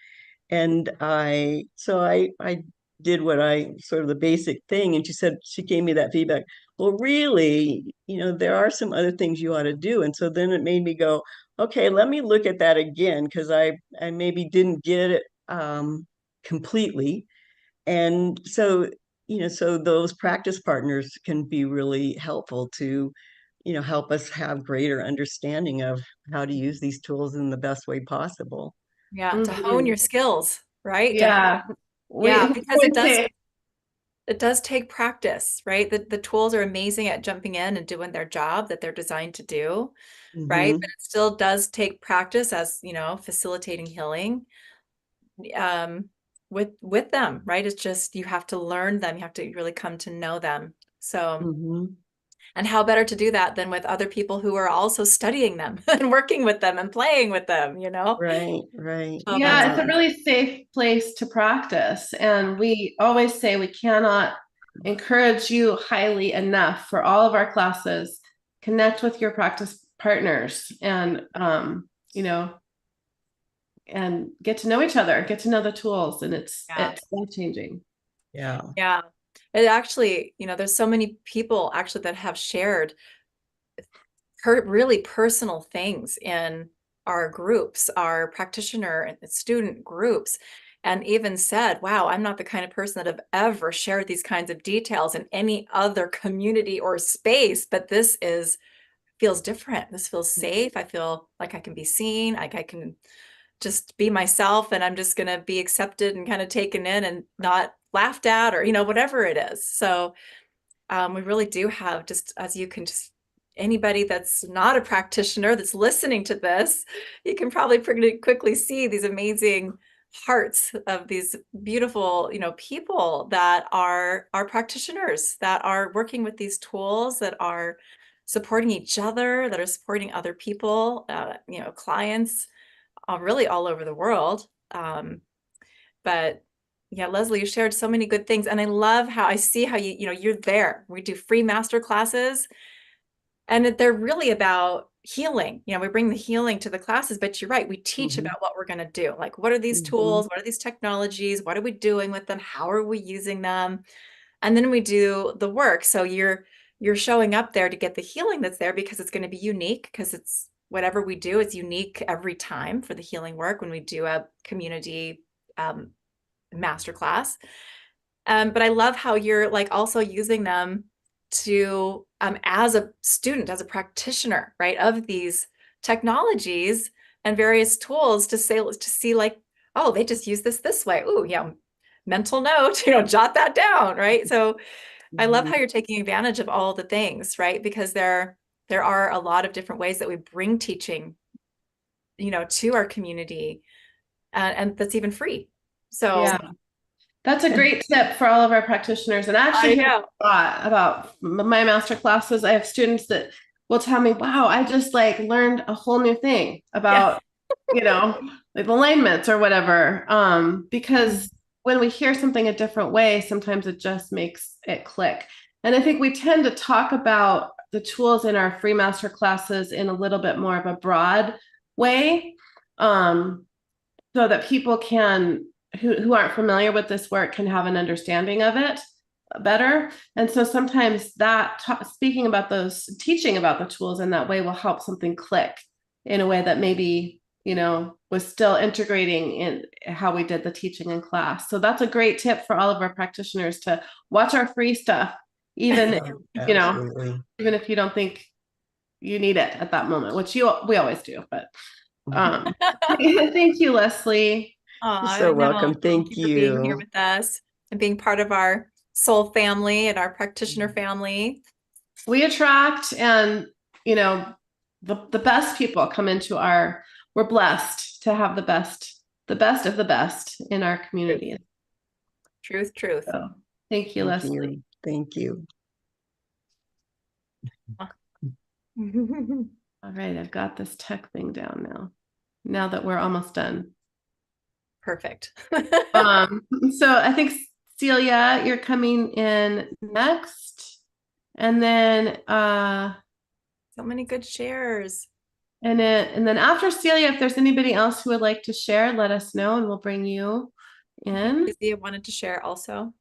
And I did what I sort of the basic thing. And she gave me that feedback. Well, really, there are some other things you ought to do. And so then it made me go, okay, let me look at that again, because I maybe didn't get it completely. And so, so those practice partners can be really helpful to, help us have greater understanding of how to use these tools in the best way possible. Yeah, to hone your skills, right? Yeah. Yeah, because it does take practice, right? The tools are amazing at jumping in and doing their job that they're designed to do, right? But it still does take practice as, facilitating healing with them, right? It's just you have to learn them, you have to really come to know them. So and how better to do that than with other people who are also studying them and working with them and playing with them, Right. So Yeah, it's a really safe place to practice. And we always say we cannot encourage you highly enough for all of our classes. Connect with your practice partners and, and get to know each other, get to know the tools, and it's life changing. Yeah. Yeah. it actually, you know, there's so many people actually that have shared really personal things in our groups, our practitioner and student groups, and even said, wow, I'm not the kind of person that have ever shared these kinds of details in any other community or space, but this feels different. This feels safe. I feel like I can be seen, like I can just be myself, and I'm just going to be accepted and kind of taken in and not laughed at, or, you know, whatever it is. So we really do have, just as you can just, anybody that's not a practitioner that's listening to this, you can probably pretty quickly see these amazing hearts of these beautiful, you know, people that are practitioners, that are working with these tools, that are supporting each other, that are supporting other people, you know, clients, really all over the world. But yeah, Leslie, you shared so many good things, and I love how I see how you know, you're there. We do free master classes, and they're really about healing. You know, we bring the healing to the classes, but you're right. We teach about what we're going to do. Like, what are these tools? What are these technologies? What are we doing with them? How are we using them? And then we do the work. So you're showing up there to get the healing that's there, because it's going to be unique, because it's whatever we do, it's unique every time for the healing work when we do a community masterclass. But I love how you're like also using them to, as a student, as a practitioner, right, of these technologies and various tools, to see like, oh, they just use this way. Oh, yeah, mental note, you know, jot that down, right? So I love how you're taking advantage of all the things, right? Because there are a lot of different ways that we bring teaching, you know, to our community, and that's even free. So Yeah. That's a great tip for all of our practitioners. And actually, I hear a lot about my master classes. I have students that will tell me, wow, I just like learned a whole new thing about, you know, like alignments or whatever. Because when we hear something a different way, sometimes it just makes it click. And I think we tend to talk about the tools in our free master classes in a little bit more of a broad way, so that people can, who aren't familiar with this work, can have an understanding of it better. And so sometimes that speaking about those, teaching about the tools in that way will help something click in a way that maybe, you know, was still integrating in how we did the teaching in class. So that's a great tip for all of our practitioners, to watch our free stuff, even you know, even if you don't think you need it at that moment, which we always do. But thank you, Leslie. You're so welcome. Thank you for being here with us and being part of our soul family and our practitioner family. We attract, and you know, the best people come into we're blessed to have the best of the best in our community. Truth. So, thank you, Leslie. Thank you. All right, I've got this tech thing down now that we're almost done. Perfect. So I think Celia, you're coming in next, and then so many good shares. And then after Celia, if there's anybody else who would like to share, let us know and we'll bring you in. Kizia wanted to share also.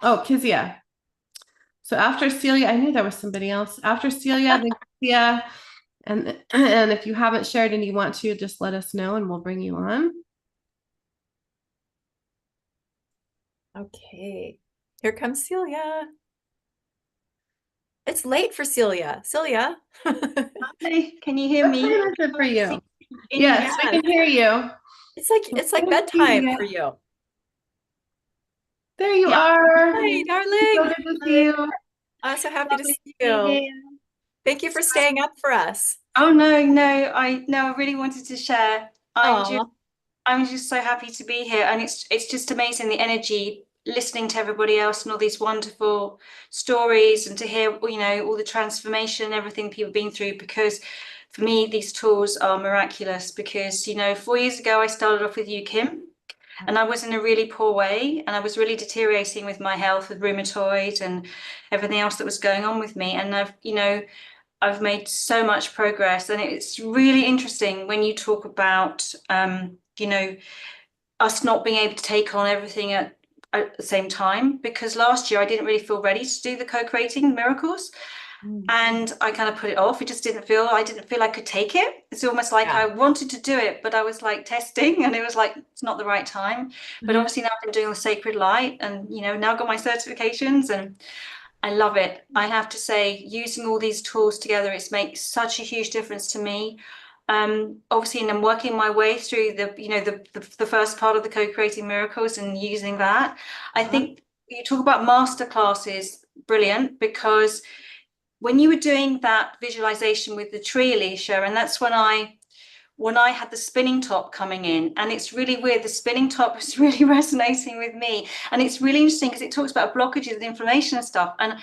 Oh, Kizia. So after Celia, I knew there was somebody else. After Celia, then Kizia. And if you haven't shared and you want to, just let us know and we'll bring you on. Okay. Here comes Celia. It's late for Celia. Celia. Hi, can you hear me? What time is it for you? Yes, I can hear you. It's like bedtime for you. There you are. Hi, darling. So good to see you. I'm so happy to see you. Thank you for staying up for us. Oh no, I really wanted to share. I'm just so happy to be here, and it's just amazing, the energy, listening to everybody else and all these wonderful stories, and to hear, you know, all the transformation and everything people have been through. Because for me, these tools are miraculous. Because, you know, 4 years ago I started off with you, Kim, and I was in a really poor way, and I was really deteriorating with my health, with rheumatoid and everything else that was going on with me. And I've made so much progress, and it's really interesting when you talk about, you know, us not being able to take on everything at at the same time, because last year I didn't really feel ready to do the co-creating miracles. And I kind of put it off. I didn't feel I could take it. It's almost like I wanted to do it, but I was like testing, and it was like, it's not the right time. But obviously now I've been doing the sacred light, and now got my certifications, and I love it. I have to say, using all these tools together, it makes such a huge difference to me. Obviously, and I'm working my way through the first part of the co-creating miracles and using that. I think you talk about master classes, brilliant, because when you were doing that visualization with the tree, Elysia, and that's when I had the spinning top coming in, and it's really weird. The spinning top is really resonating with me, and it's really interesting because it talks about blockages and inflammation and stuff. And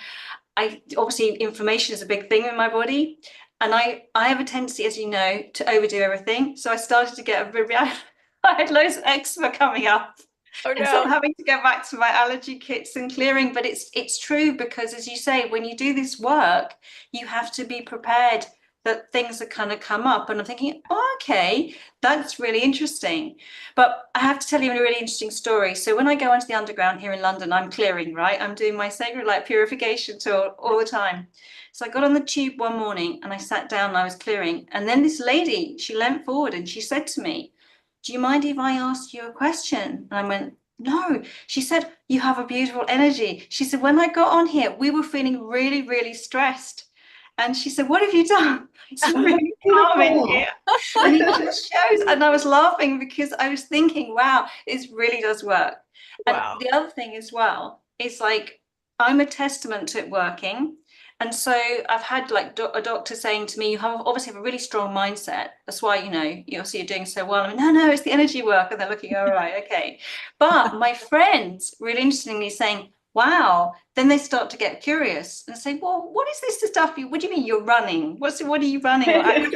obviously inflammation is a big thing in my body, and I have a tendency, as you know, to overdo everything. So I started to get I had loads of eczema coming up. So I'm having to go back to my allergy kits and clearing, but it's true, because as you say, when you do this work, you have to be prepared that things are kind of come up. And I'm thinking, oh, okay, that's really interesting. But I have to tell you a really interesting story. So when I go into the underground here in London, I'm clearing, right? I'm doing my sacred light purification tour all the time. So I got on the tube one morning and I sat down and I was clearing. And then this lady, she leant forward and she said to me, do you mind if I ask you a question? And I went, no. She said, you have a beautiful energy. She said, when I got on here, we were feeling really, really stressed. And she said, what have you done? It's really calm in here. And it just shows. And I was laughing because I was thinking, wow, it really does work. And the other thing as well is, like, I'm a testament to it working. And so I've had like a doctor saying to me, you obviously have a really strong mindset. That's why, you're doing so well. I mean, no, it's the energy work. And they're looking, all right, okay. But my friends really interestingly saying, wow, then they start to get curious and say, well, what is this stuff? What do you mean you're running? What are you running?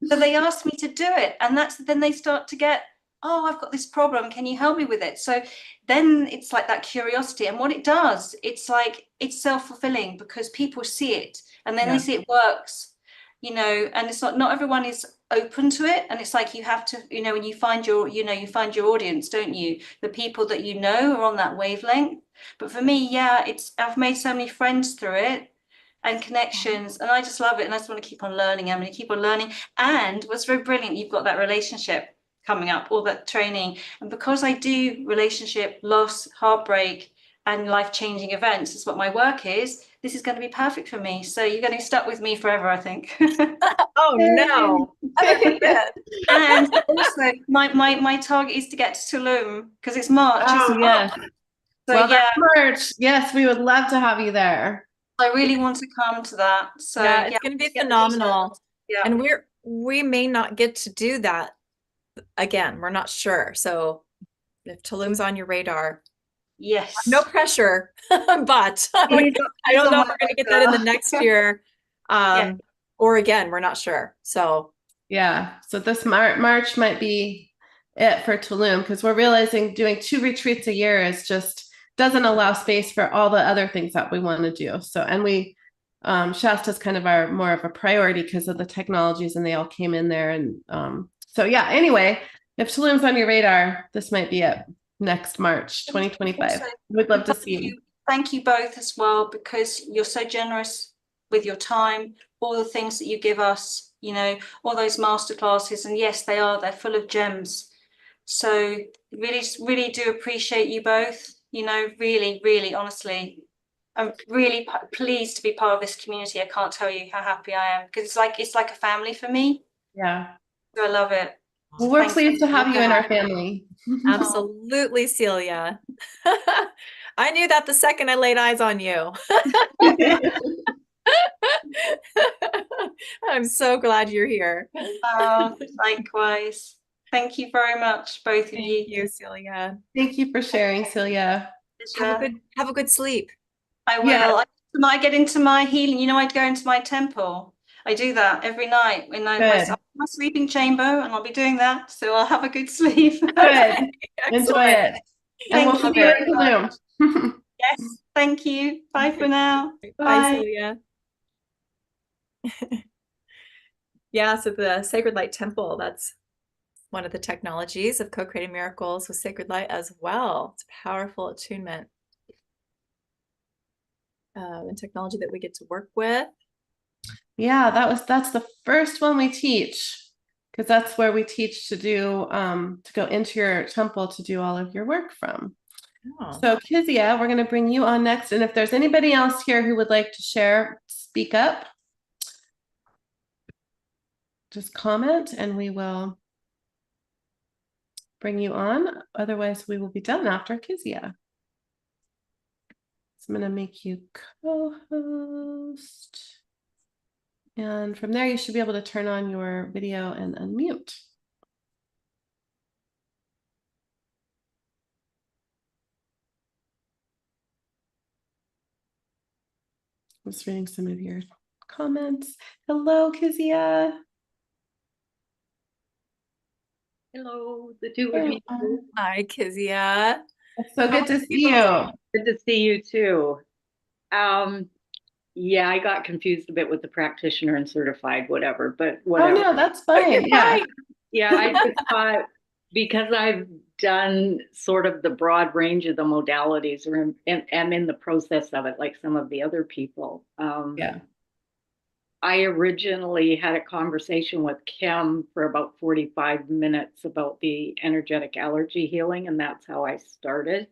So they asked me to do it. And then they start to get, oh, I've got this problem. Can you help me with it? So then it's like that curiosity. And what it does, it's like, it's self-fulfilling, because people see it and then they see it works, and it's not everyone is open to it. And it's like, you have to, when you find your audience, don't you? The people that are on that wavelength. But for me, I've made so many friends through it and connections, and I just love it. And I just want to keep on learning. I'm going to keep on learning. And what's very brilliant, you've got that relationship coming up, all that training. And because I do relationship, loss, heartbreak, and life-changing events is what my work is, this is going to be perfect for me. So you're going to be stuck with me forever, I think. Oh no. And also my target is to get to Tulum, because it's March. Oh, yes. So well, that's March. Yes, we would love to have you there. I really want to come to that. So it's going to be phenomenal. Yeah. And we may not get to do that again. We're not sure. So if Tulum's on your radar, yes, no pressure, but I don't know if we're going to get that in the next year, or again, we're not sure. So so this March might be it for Tulum, because we're realizing doing 2 retreats a year is just doesn't allow space for all the other things that we want to do. So, and we Shasta's kind of our more of a priority because of the technologies, and they all came in there. And anyway, if Tulum's on your radar, this might be it next March 2025. We'd love to see you. Thank you both as well, because you're so generous with your time, all the things that you give us, all those masterclasses. And yes, they're full of gems. So really, really do appreciate you both. Really, really, honestly, I'm really pleased to be part of this community. I can't tell you how happy I am, because it's like a family for me. Yeah. So I love it. Well, we're pleased to have you in our family. Absolutely, Celia. I knew that the second I laid eyes on you. I'm so glad you're here. Likewise. Thank you very much, both of you. Thank you, Celia. Thank you for sharing, Celia. Have a good sleep. I will. Yeah. I get into my healing. I'd go into my temple. I do that every night when my sleeping chamber, and I'll be doing that. So I'll have a good sleep. Good. Enjoy it. And we'll see you at Tulum. Yes. Thank you. Bye for now. Bye, Celia. So the Sacred Light Temple, that's one of the technologies of co-creating miracles with sacred light as well. It's a powerful attunement and technology that we get to work with. Yeah, that's the first one we teach, because that's where we teach to do to go into your temple to do all of your work from. Oh. So Kezia, we're going to bring you on next, and if there's anybody else here who would like to share, speak up, just comment and we will bring you on. Otherwise, we will be done after Kezia. So I'm going to make you co-host. And from there, you should be able to turn on your video and unmute. I'm just reading some of your comments. Hello, Kezia. Hello, the two of you. Hi, Kezia. It's so good to see you. Good to see you too. Yeah, I got confused a bit with the practitioner and certified, whatever, but whatever. Oh no, that's fine. Yeah. Yeah, I just thought because I've done sort of the broad range of the modalities or am in the process of it, like some of the other people. Yeah. I originally had a conversation with Kim for about 45 minutes about the energetic allergy healing, and that's how I started.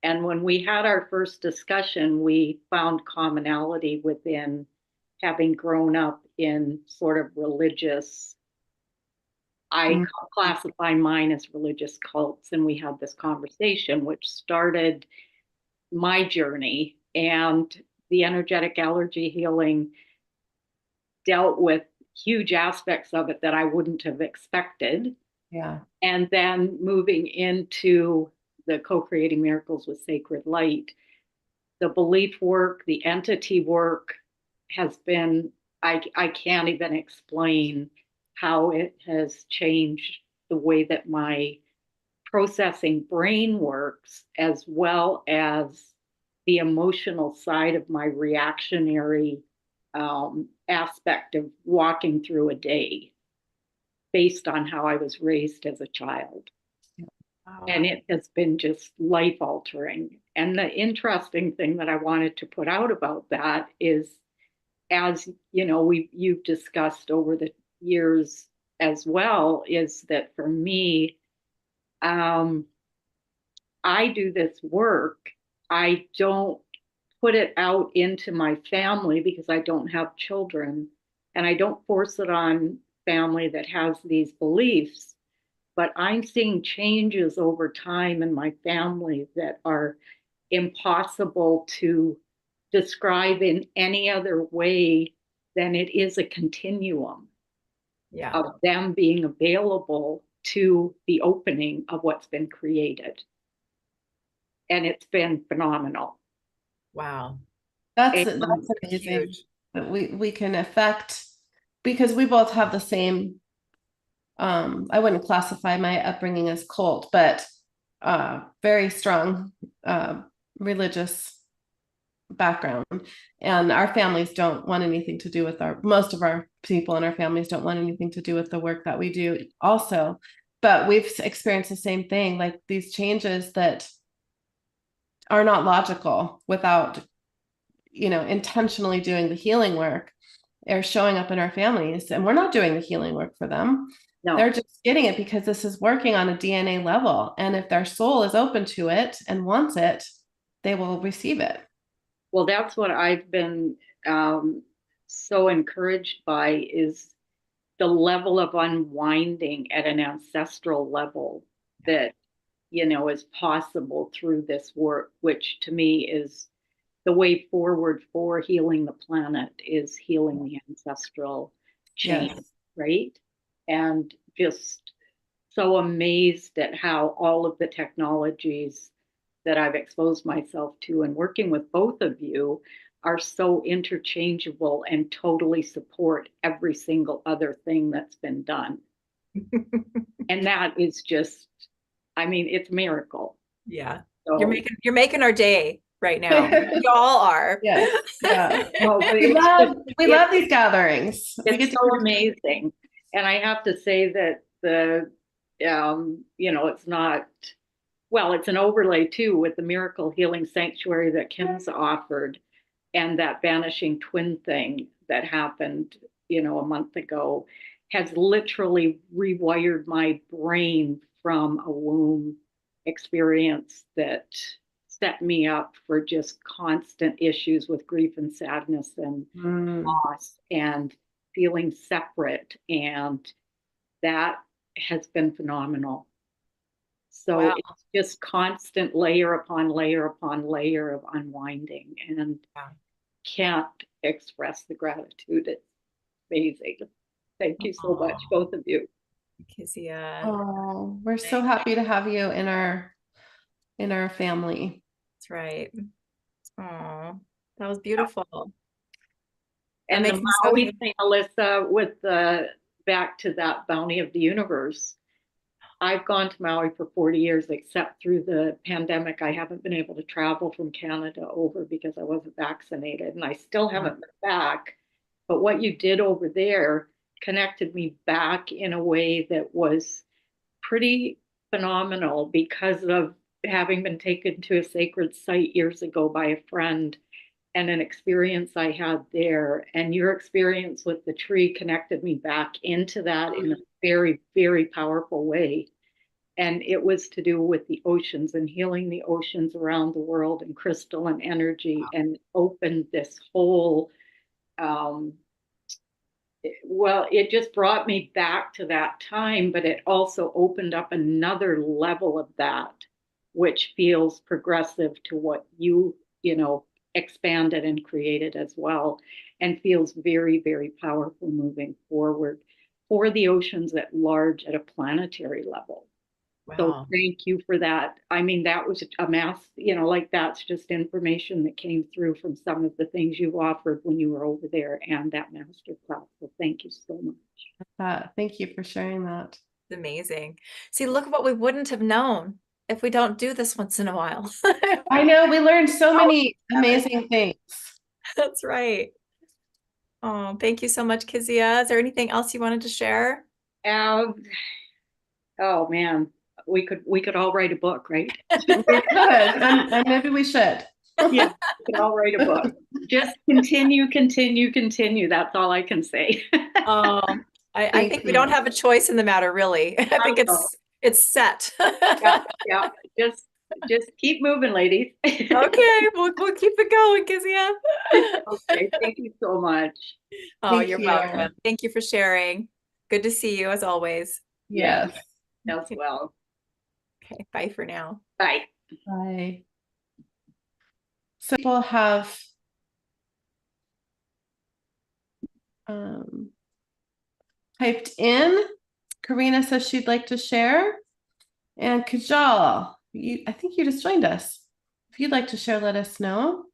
And when we had our first discussion, we found commonality within having grown up in sort of religious, I classify mine as religious cults. And we had this conversation, which started my journey. And the energetic allergy healing dealt with huge aspects of it that I wouldn't have expected. Yeah. And then moving into the co-creating miracles with sacred light, the belief work, the entity work has been, I can't even explain how it has changed the way that my processing brain works, as well as the emotional side of my reactionary aspect of walking through a day based on how I was raised as a child. Wow. And it has been just life altering. And the interesting thing that I wanted to put out about that is, as you know, you've discussed over the years as well, is that for me, I do this work. I don't put it out into my family because I don't have children, and I don't force it on family that has these beliefs. But I'm seeing changes over time in my family that are impossible to describe in any other way than it is a continuum of them being available to the opening of what's been created. And it's been phenomenal. Wow. That's amazing. That we can affect, because we both have the same, I wouldn't classify my upbringing as cult, but very strong religious background. And our families don't want anything to do with most of our people in our families don't want anything to do with the work that we do also. But we've experienced the same thing, like these changes that are not logical without, intentionally doing the healing work are showing up in our families, and we're not doing the healing work for them. No. They're just getting it because this is working on a DNA level. And if their soul is open to it and wants it, they will receive it. Well, that's what I've been so encouraged by, is the level of unwinding at an ancestral level that, is possible through this work, which to me is the way forward for healing the planet, is healing the ancestral chain, yes. Right? And just so amazed at how all of the technologies that I've exposed myself to and working with both of you are so interchangeable and totally support every single other thing that's been done. And that is just, it's a miracle. Yeah. So, you're making our day right now. You all are. Yes. Yeah. Well, we love these gatherings. It's so amazing. And I have to say that the it's not, well, it's an overlay too with the Miracle Healing Sanctuary that Kim's offered, and that vanishing twin thing that happened, a month ago, has literally rewired my brain from a womb experience that set me up for just constant issues with grief and sadness and loss and feeling separate. And that has been phenomenal. So Wow. it's just constant layer upon layer upon layer of unwinding, and can't express the gratitude. It's amazing. Thank you so much, both of you. Kezia. Oh, we're so happy to have you in our family. That's right. Oh, that was beautiful. And That the makes me so Maui happy. thing, Alyssa, with the back to that bounty of the universe. I've gone to Maui for 40 years, except through the pandemic. I haven't been able to travel from Canada over because I wasn't vaccinated, and I still haven't been back. But what you did over there connected me back in a way that was pretty phenomenal because of having been taken to a sacred site years ago by a friend, and an experience I had there. And your experience with the tree connected me back into that in a very, very powerful way. And it was to do with the oceans and healing the oceans around the world and crystal and energy, and opened this whole, it just brought me back to that time, but it also opened up another level of that, which feels progressive to what you expanded and created as well, and feels very, very powerful moving forward for the oceans at large at a planetary level. So Wow. thank you for that. I mean, that was a mass, that's just information that came through from some of the things you offered when you were over there and that master class. So thank you so much. Thank you for sharing that. It's amazing. See, look at what we wouldn't have known if we don't do this once in a while. I know, we learned so many amazing things. That's right. Oh, thank you so much, Kezia. Is there anything else you wanted to share? Oh man, we could all write a book, right? We could, and maybe we should. Yeah, we could all write a book. Just continue. That's all I can say. I think we don't have a choice in the matter, really. I think it's set. Yeah. Just keep moving, ladies. Okay, we'll keep it going, Kezia. Okay, thank you so much. Oh, you're welcome. Thank you for sharing. Good to see you as always. Yes. As well. Okay, bye for now. Bye. Bye. So people have typed in. Karina says she'd like to share. And Kajal, I think you just joined us. If you'd like to share, let us know.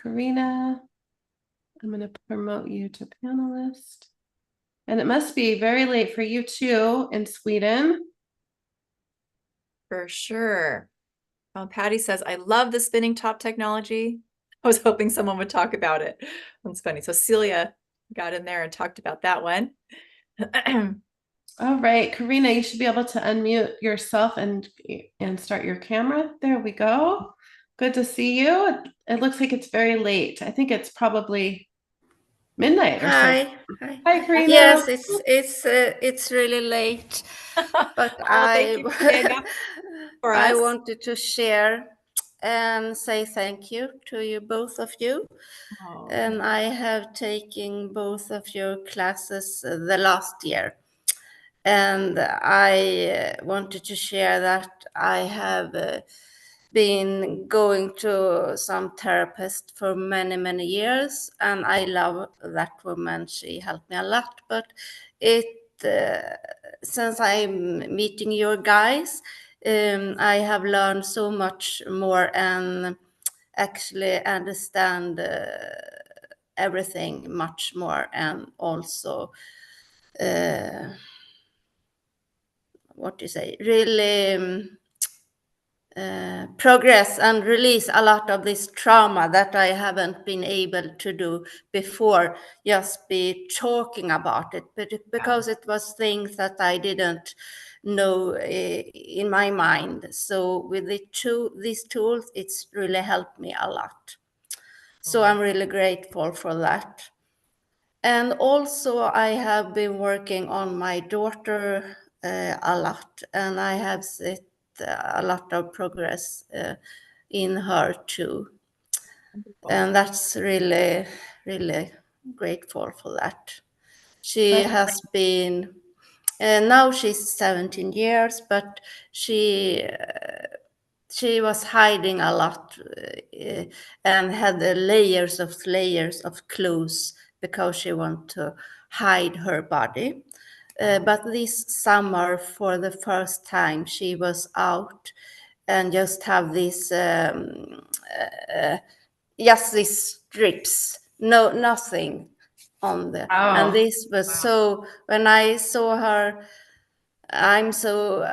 Karina, I'm going to promote you to panelist. And it must be very late for you too in Sweden. For sure. Patty says, I love the spinning top technology. I was hoping someone would talk about it. That's funny. So Celia got in there and talked about that one. All right, Karina, you should be able to unmute yourself and start your camera. There we go. Good to see you. It looks like it's very late. I think it's probably midnight or Hi. something. Hi, Karina. Yes, it's really late, but thank you for staying up for I us. wanted to share and say thank you to you, both of you. And I have taken both of your classes the last year. And I wanted to share that I have been going to some therapist for many, many years. And I love that woman. She helped me a lot. But since I'm meeting your guys, I have learned so much more and actually understand everything much more, and also what do you say, really progress and release a lot of this trauma that I haven't been able to do before, just be talking about it, but because it was things that I didn't know in my mind. So with these tools, it's really helped me a lot. So I'm really grateful for that. And also I have been working on my daughter a lot, and I have seen a lot of progress in her too. And that's really, really grateful for that. She has been, now she's 17 years, but she was hiding a lot and had layers of clothes because she wanted to hide her body. But this summer, for the first time, she was out and just have these just these strips, no, nothing on the, and this was so, when I saw her, I'm so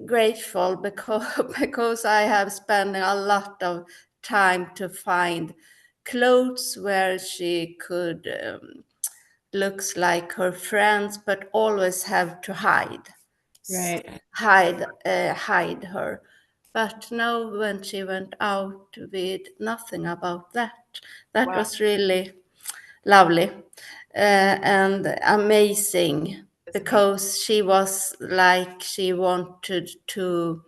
grateful because I have spent a lot of time to find clothes where she could looks like her friends, but always have to hide, hide her. But now when she went out with nothing about that, that was really lovely and amazing, because she was like she wanted to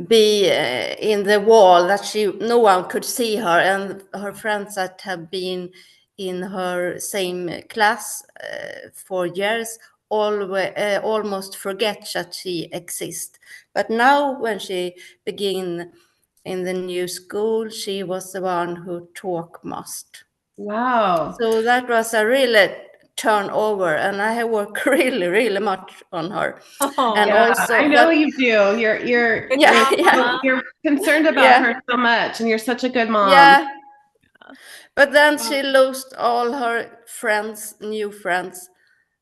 be in the wall, that no one could see her, and her friends that have been in her same class for years almost forget that she exists. But now when she began in the new school, she was the one who talked most. Wow. So that was a really turnover, and I have worked really, really much on her. And yeah, also, I know you do. You're concerned about her so much, and you're such a good mom. Yeah. But then she lost all her friends, new friends.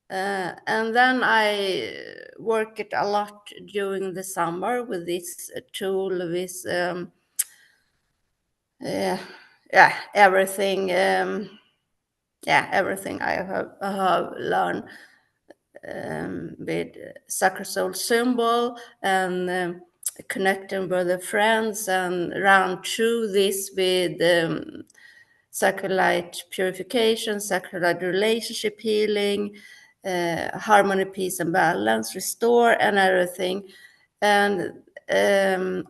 And then I worked a lot during the summer with this tool, with everything. Everything I have learned with Sacred Soul Symbol, and connecting with the friends, and run through this with Sacred Light Purification, Sacred Light Relationship Healing, Harmony, Peace and Balance, Restore, and everything. And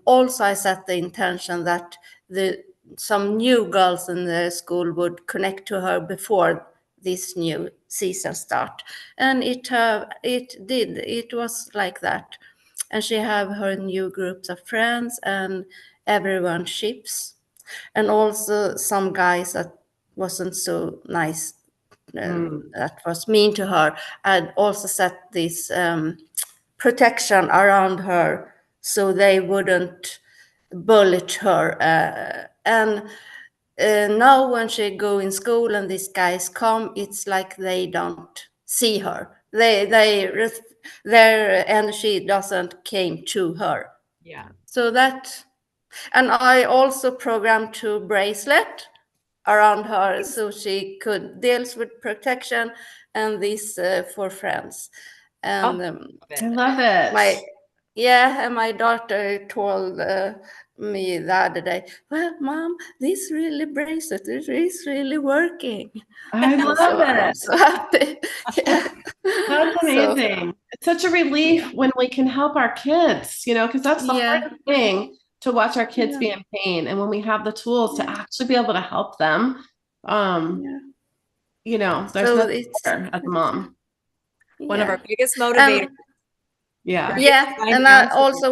also I set the intention that some new girls in the school would connect to her before this new season start. And it did. It was like that. And she have her new groups of friends, and everyone ships. And also some guys that wasn't so nice, that was mean to her. I'd also set this protection around her so they wouldn't bully her. And now when she go in school and these guys come, it's like they don't see her. Their energy doesn't came to her. Yeah. So that, and I also programmed 2 bracelet around her so she could deal with protection, and this for friends. And I love it. And my daughter told me the other day, well, Mom, this really bracelet, it is really working. I love it. I'm so happy. That's amazing. It's such a relief when we can help our kids, because that's the hardest thing, to watch our kids be in pain. And when we have the tools to actually be able to help them, there's nothing better as a mom. One of our biggest motivators. And I also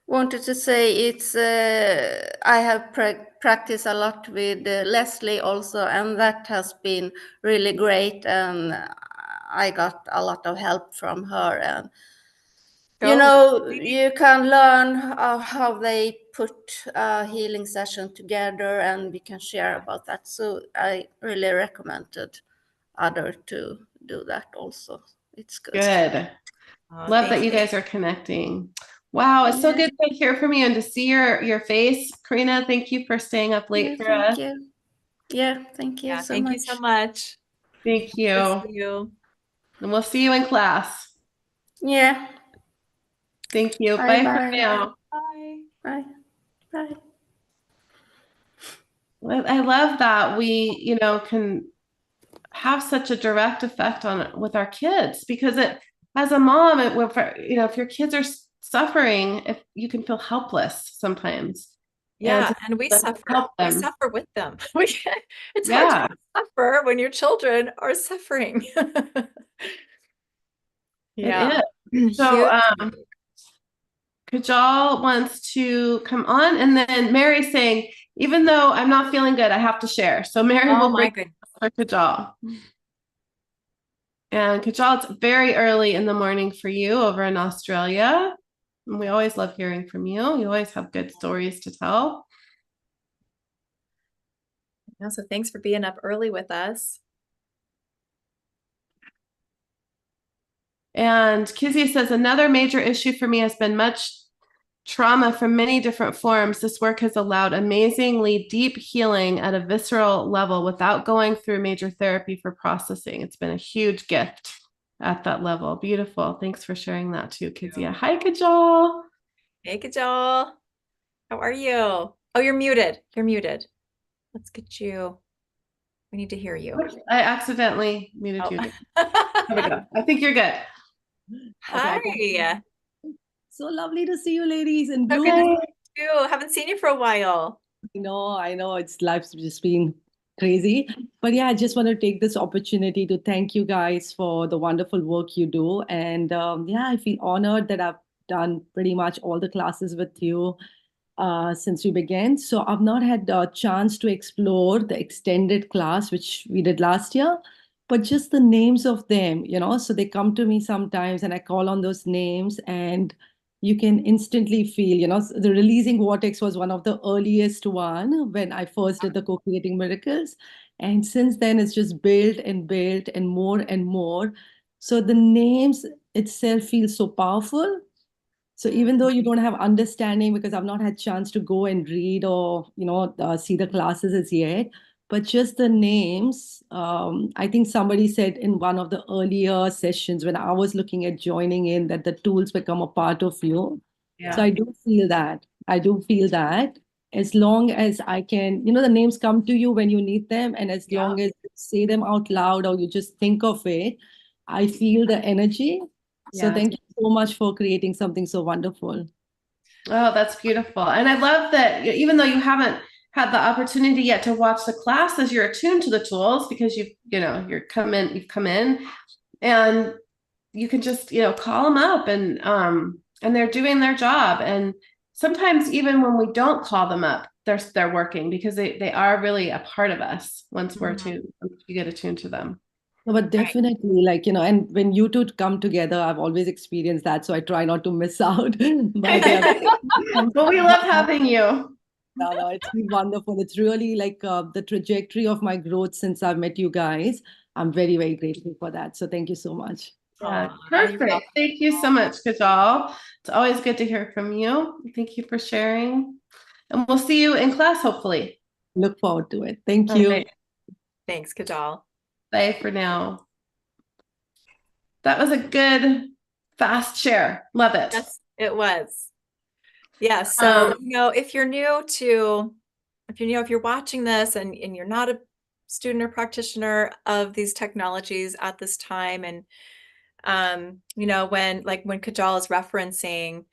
wanted to say it's I have practiced a lot with Leslie also, and that has been really great, and I got a lot of help from her. And you can learn how they put a healing session together, and we can share about that. So I really recommended others to do that also. It's good. Good. Love that you guys are connecting. Wow, it's so good to hear from you and to see your face. Karina, thank you for staying up late for us. Thank you so much. Thank you so much. Thank you. Good to see you. And we'll see you in class. Yeah. Thank you. Bye Bye for bye. now. Bye. Bye. Bye. I love that we, can have such a direct effect on with our kids, because as a mom, if your kids are suffering, if you can feel helpless sometimes. Yeah, and to we suffer. help We them. suffer with them. It's Yeah. hard to suffer when your children are suffering. Yeah. It is. So Huge. Kajal wants to come on, and then Mary's saying, even though I'm not feeling good, I have to share. So Mary Oh will my bring goodness. for Kajal. And Kajal, it's very early in the morning for you over in Australia. And we always love hearing from you. You always have good stories to tell. Yeah, so thanks for being up early with us. And Kizzy says, another major issue for me has been much trauma from many different forms. This work has allowed amazingly deep healing at a visceral level without going through major therapy for processing. It's been a huge gift at that level. Beautiful. Thanks for sharing that too, Kizzy. Hi, Kajal. Hey, Kajal. How are you? Oh, you're muted. You're muted. Let's get you. We need to hear you. I accidentally muted you. There we go. I think you're good. Hi. So lovely to see you ladies in So blue. good to see you. Haven't seen you for a while. I know it's life's just been crazy. But yeah, I just want to take this opportunity to thank you guys for the wonderful work you do. And yeah, I feel honored that I've done pretty much all the classes with you since we began. So I've not had a chance to explore the extended class, which we did last year, but just the names of them, so they come to me sometimes and I call on those names and you can instantly feel, the releasing vortex was one of the earliest one when I first did the co-creating miracles. And since then it's just built and built and more and more. So the names itself feel so powerful. So even though you don't have understanding, because I've not had chance to go and read or, see the classes as yet, but just the names, I think somebody said in one of the earlier sessions when I was looking at joining in that the tools become a part of you. Yeah. So I do feel that. As long as I can, the names come to you when you need them. And as long as you say them out loud or you just think of it, I feel the energy. So thank you so much for creating something so wonderful. Oh, that's beautiful. And I love that even though you haven't had the opportunity yet to watch the classes, you're attuned to the tools because you've come in and you can just, call them up and they're doing their job. And sometimes even when we don't call them up, they're working because they are really a part of us once we're attuned, once you get attuned to them. No, but definitely, and when you two come together, I've always experienced that. So I try not to miss out. But well, we love having you. No, it's been wonderful. It's really like the trajectory of my growth since I've met you guys. I'm very, very grateful for that. So thank you so much. Perfect. Thank you so much, Kajal. It's always good to hear from you. Thank you for sharing. And we'll see you in class, hopefully. Look forward to it. Thank you. Right. Thanks, Kajal. Bye for now. That was a good, fast share. Love it. Yes, it was. Yeah. So, if you're watching this and you're not a student or practitioner of these technologies at this time, and when Kajal is referencing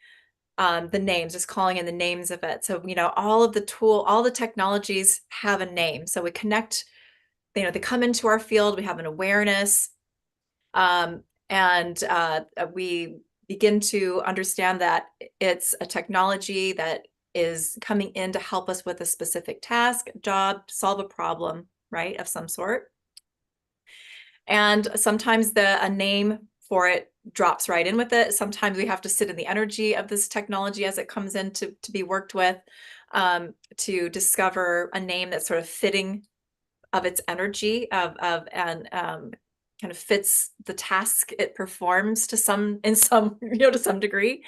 the names, just calling in the names of it. So, all the technologies have a name. So we connect, they come into our field, we have an awareness, and we begin to understand that it's a technology that is coming in to help us with a specific task, job, solve a problem, right, of some sort. And sometimes a name for it drops right in with it. Sometimes we have to sit in the energy of this technology as it comes in to be worked with, to discover a name that's sort of fitting of its energy and kind of fits the task it performs to some degree.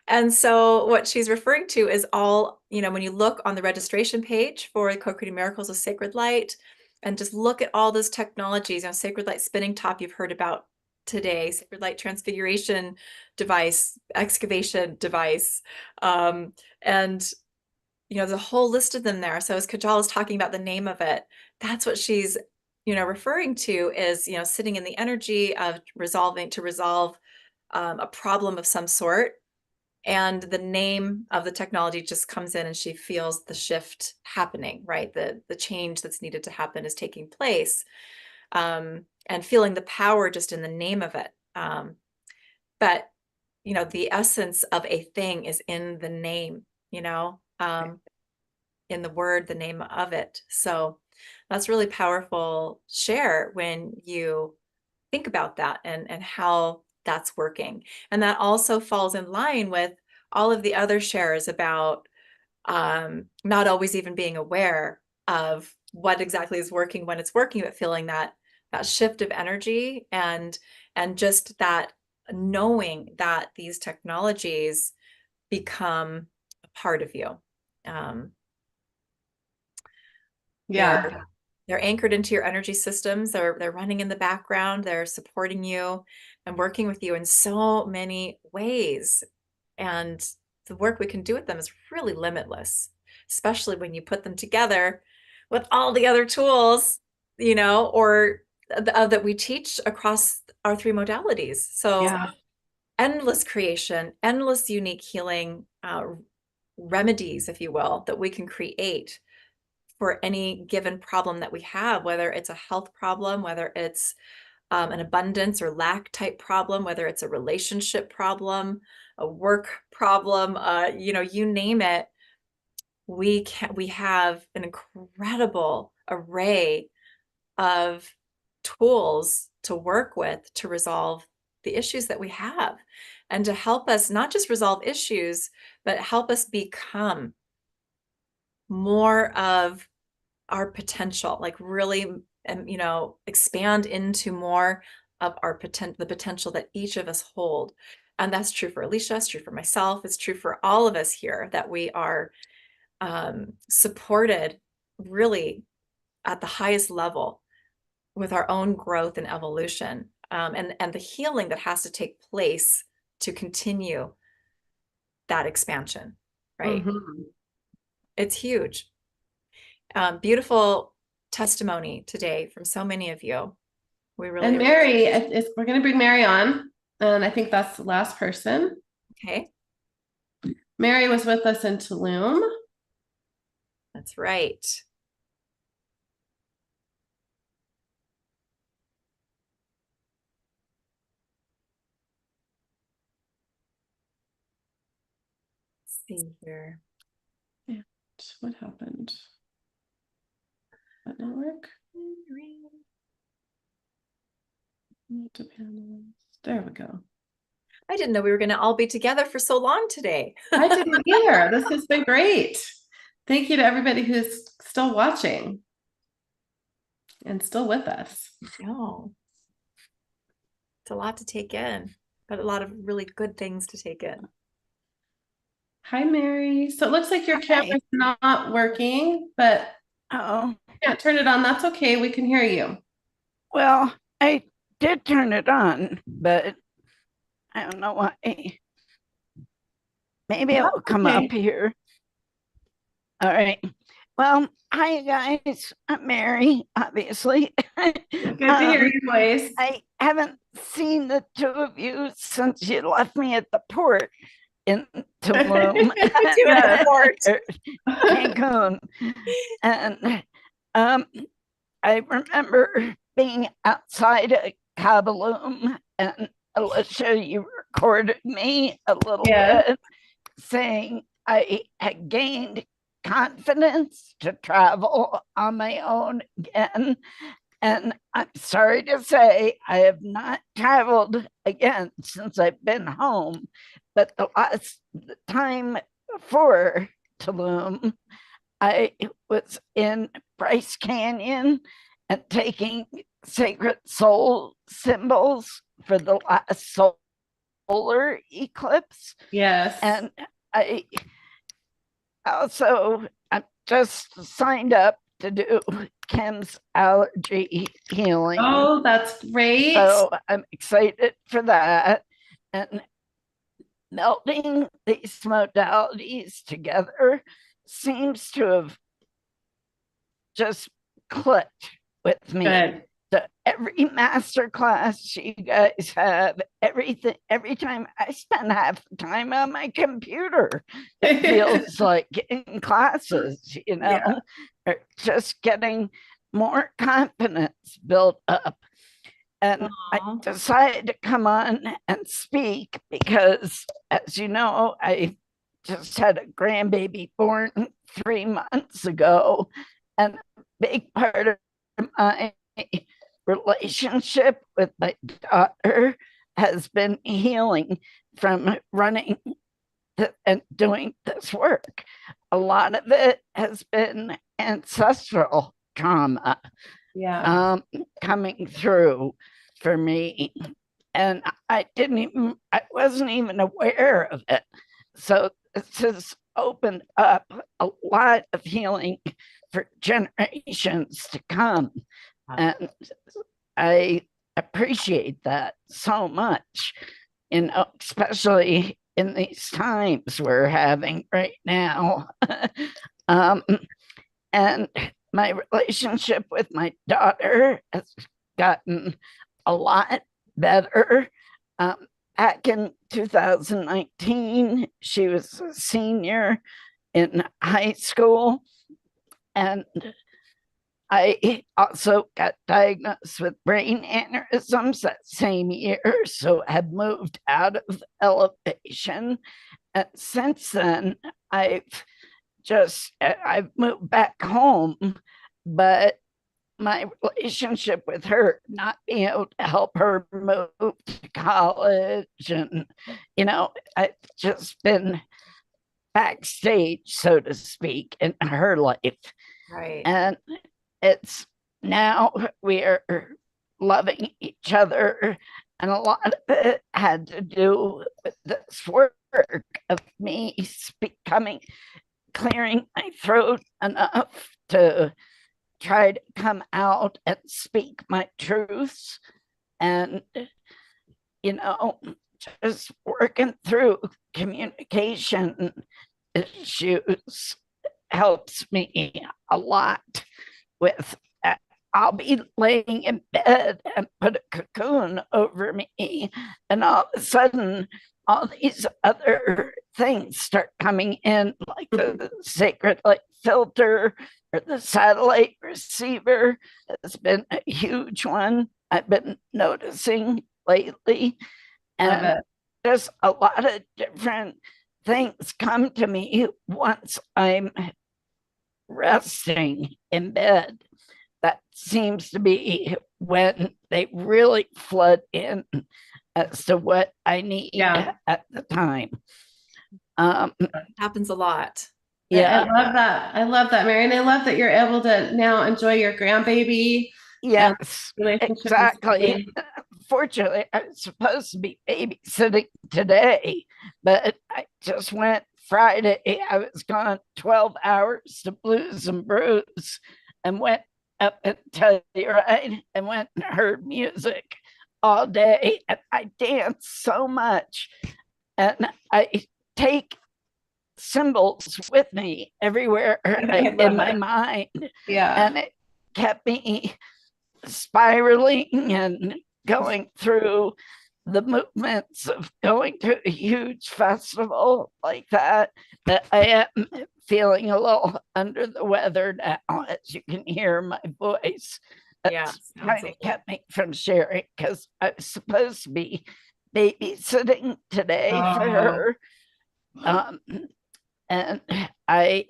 And so what she's referring to is all, when you look on the registration page for Co-Creating Miracles with Sacred Light, and just look at all those technologies, Sacred Light spinning top, you've heard about today, Sacred Light Transfiguration device, excavation device. And, you know, there's a whole list of them there. So as Kajal is talking about the name of it, that's what she's, you know, referring to is, you know, sitting in the energy of resolve a problem of some sort. And the name of the technology just comes in and she feels the shift happening, right? The change that's needed to happen is taking place. And feeling the power just in the name of it. But, you know, the essence of a thing is in the name, you know, in the word, the name of it. So that's really powerful share when you think about that and how that's working. And that also falls in line with all of the other shares about not always even being aware of what exactly is working when it's working, but feeling that shift of energy and just that knowing that these technologies become a part of you. They're anchored into your energy systems. They're running in the background. They're supporting you and working with you in so many ways. And the work we can do with them is really limitless, especially when you put them together with all the other tools, you know, or that we teach across our 3 modalities. So endless creation, endless unique healing remedies, if you will, that we can create for any given problem that we have, whether it's a health problem, whether it's an abundance or lack type problem, whether it's a relationship problem, a work problem, you know, you name it. We have an incredible array of tools to work with to resolve the issues that we have and to help us not just resolve issues, but help us become more of our potential, like really, you know, expand into more of our the potential that each of us hold. And that's true for Elysia, it's true for myself, it's true for all of us here, that we are supported really at the highest level with our own growth and evolution, and the healing that has to take place to continue that expansion, right? It's huge. Beautiful testimony today from so many of you. We really and Mary, we're going to bring Mary on, and I think that's the last person. Okay. Mary was with us in Tulum. That's right. Let's see here. Yeah. What happened? That not work? There we go. I didn't know we were going to all be together for so long today. I didn't either. This has been great. Thank you to everybody who's still watching and still with us. Oh, it's a lot to take in, but a lot of really good things to take in. Hi, Mary. So it looks like your camera's not working, but you can't turn it on. That's okay. We can hear you. Well, I did turn it on, but I don't know why. Maybe it will come up here. All right. Well, hi guys. I'm Mary, obviously. Good to hear your voice. I haven't seen the 2 of you since you left me at the port in Tulum. Cancun. And I remember being outside of Kabaloom, and Elysia, you recorded me a little bit saying I had gained confidence to travel on my own again. And I'm sorry to say I have not traveled again since I've been home. But the last time before Tulum, I was in Bryce Canyon and taking sacred soul symbols for the last solar eclipse. Yes. And I just signed up to do Kim's allergy healing. Oh, that's great. So I'm excited for that. And melding these modalities together seems to have just clicked with me. Good. So every master class you guys have, everything, every time I spend half the time on my computer, it feels like in classes, you know, or just getting more confidence built up. And I decided to come on and speak because, as you know, I just had a grandbaby born 3 months ago. And a big part of my relationship with my daughter has been healing from running and doing this work. A lot of it has been ancestral trauma coming through for me. And I wasn't even aware of it. So this has opened up a lot of healing for generations to come. And I appreciate that so much, you know, especially in these times we're having right now. And my relationship with my daughter has gotten a lot better. Back in 2019, she was a senior in high school, and I also got diagnosed with brain aneurysms that same year, so had moved out of elevation. And since then, I've moved back home, but my relationship with her, not being able to help her move to college, and, you know, I've just been backstage, so to speak, in her life. Right. And it's now we are loving each other. And a lot of it had to do with this work of me clearing my throat enough to try to come out and speak my truths. And, you know, just working through communication issues helps me a lot with that. I'll be laying in bed and put a cocoon over me, and all of a sudden all these other things start coming in, like the sacred light filter or the satellite receiver has been a huge one I've been noticing lately. And there's a lot of different things come to me once I'm resting in bed. That seems to be when they really flood in as to what I need at the time. Happens a lot. Yeah. I love that, Mary. And I love that you're able to now enjoy your grandbaby. Yes, exactly. Fortunately, I was supposed to be babysitting today, but I just went Friday. I was gone 12 hours to Blues and Brews and went up and Telluride and went and heard music all day. And I danced so much. And I take symbols with me everywhere in my mind. Yeah. And it kept me spiraling and going through the movements of going to a huge festival like that. But I am feeling a little under the weather now, as you can hear my voice. That's kind of kept me from sharing because I was supposed to be babysitting today for her. And I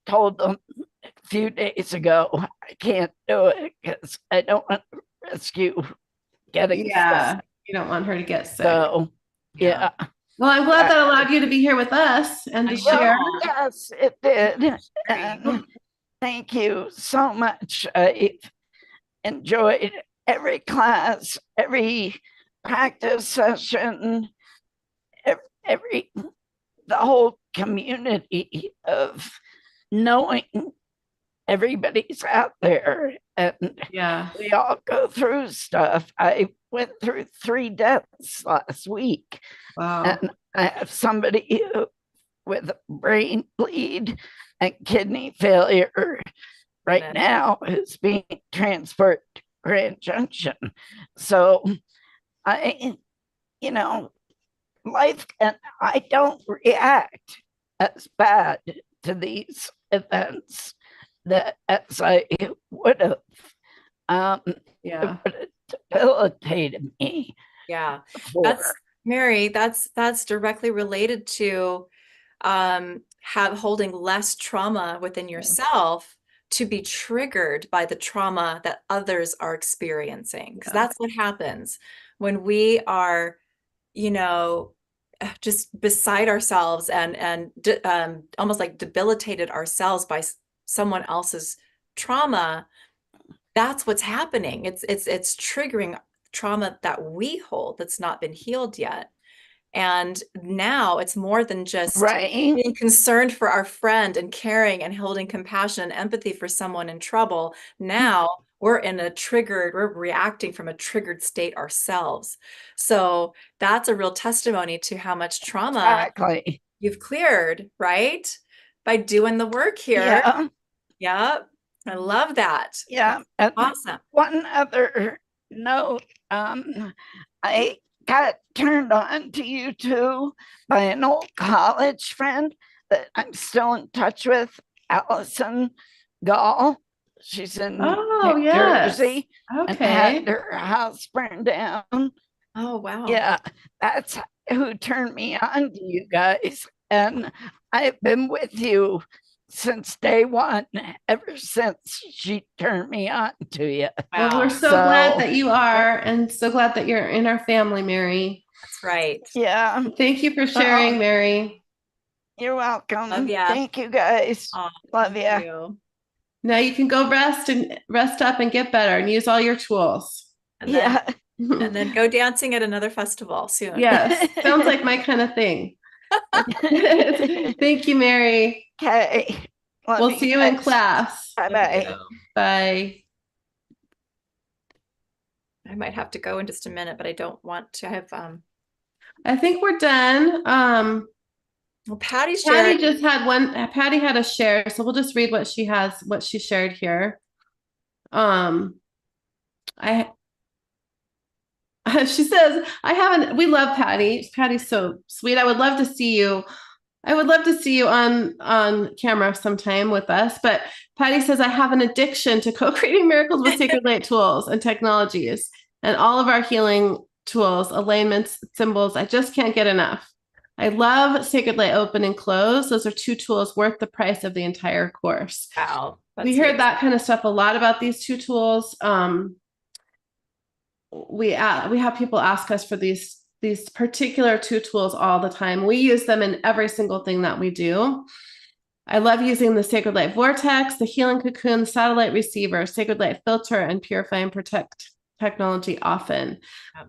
told them a few days ago, I can't do it because I don't want to risk you getting sick. You don't want her to get sick. So, yeah. Well, I'm glad that allowed you to be here with us and to share. Yes, it did. And thank you so much. I enjoyed every class, every practice session, the whole community of knowing everybody's out there and Yeah. we all go through stuff. I went through 3 deaths last week. Wow. And I have somebody with brain bleed and kidney failure right now who's being transferred to Grand Junction. So life, and I don't react as bad to these events that as I would have. Yeah. It debilitated me. Yeah. That's Mary, that's directly related to holding less trauma within yourself to be triggered by the trauma that others are experiencing. Because that's what happens when we are, just beside ourselves and almost like debilitated ourselves by someone else's trauma. That's what's happening. It's triggering trauma that we hold that's not been healed yet. And now it's more than just being concerned for our friend and caring and holding compassion and empathy for someone in trouble. Now we're reacting from a triggered state ourselves. So that's a real testimony to how much trauma you've cleared, right? By doing the work here. Yeah. I love that. Yeah. Awesome. One other note, I got turned on to you two by an old college friend that I'm still in touch with, Allison Gall. She's in New Jersey and had her house burned down. Oh, wow. Yeah, that's who turned me on to you guys. And I've been with you since day one, ever since she turned me on to you. Wow. Well, we're so glad that you are, and so glad that you're in our family, Mary. That's right. Yeah. Thank you for sharing, Mary. You're welcome. Love ya. Thank you, guys. Love ya. You. Now you can go rest up and get better and use all your tools. And then go dancing at another festival soon. Yes. Sounds like my kind of thing. Thank you, Mary. Okay. We'll see you in class. Bye-bye. Bye. I might have to go in just a minute, but I don't want to have I think we're done. Well, Patty just had one. Patty had a share, so we'll just read what she shared here. She says, we love Patty. Patty's so sweet. I would love to see you on camera sometime with us. But Patty says, I have an addiction to co-creating miracles with sacred light tools and technologies and all of our healing tools, alignments, symbols. I just can't get enough. I love Sacred Light Open and Close. Those are 2 tools worth the price of the entire course. Wow. We heard that kind of stuff a lot about these 2 tools. We have people ask us for these particular 2 tools all the time. We use them in every single thing that we do. I love using the Sacred Light Vortex, the Healing Cocoon, the Satellite Receiver, Sacred Light Filter, and Purify and Protect technology often.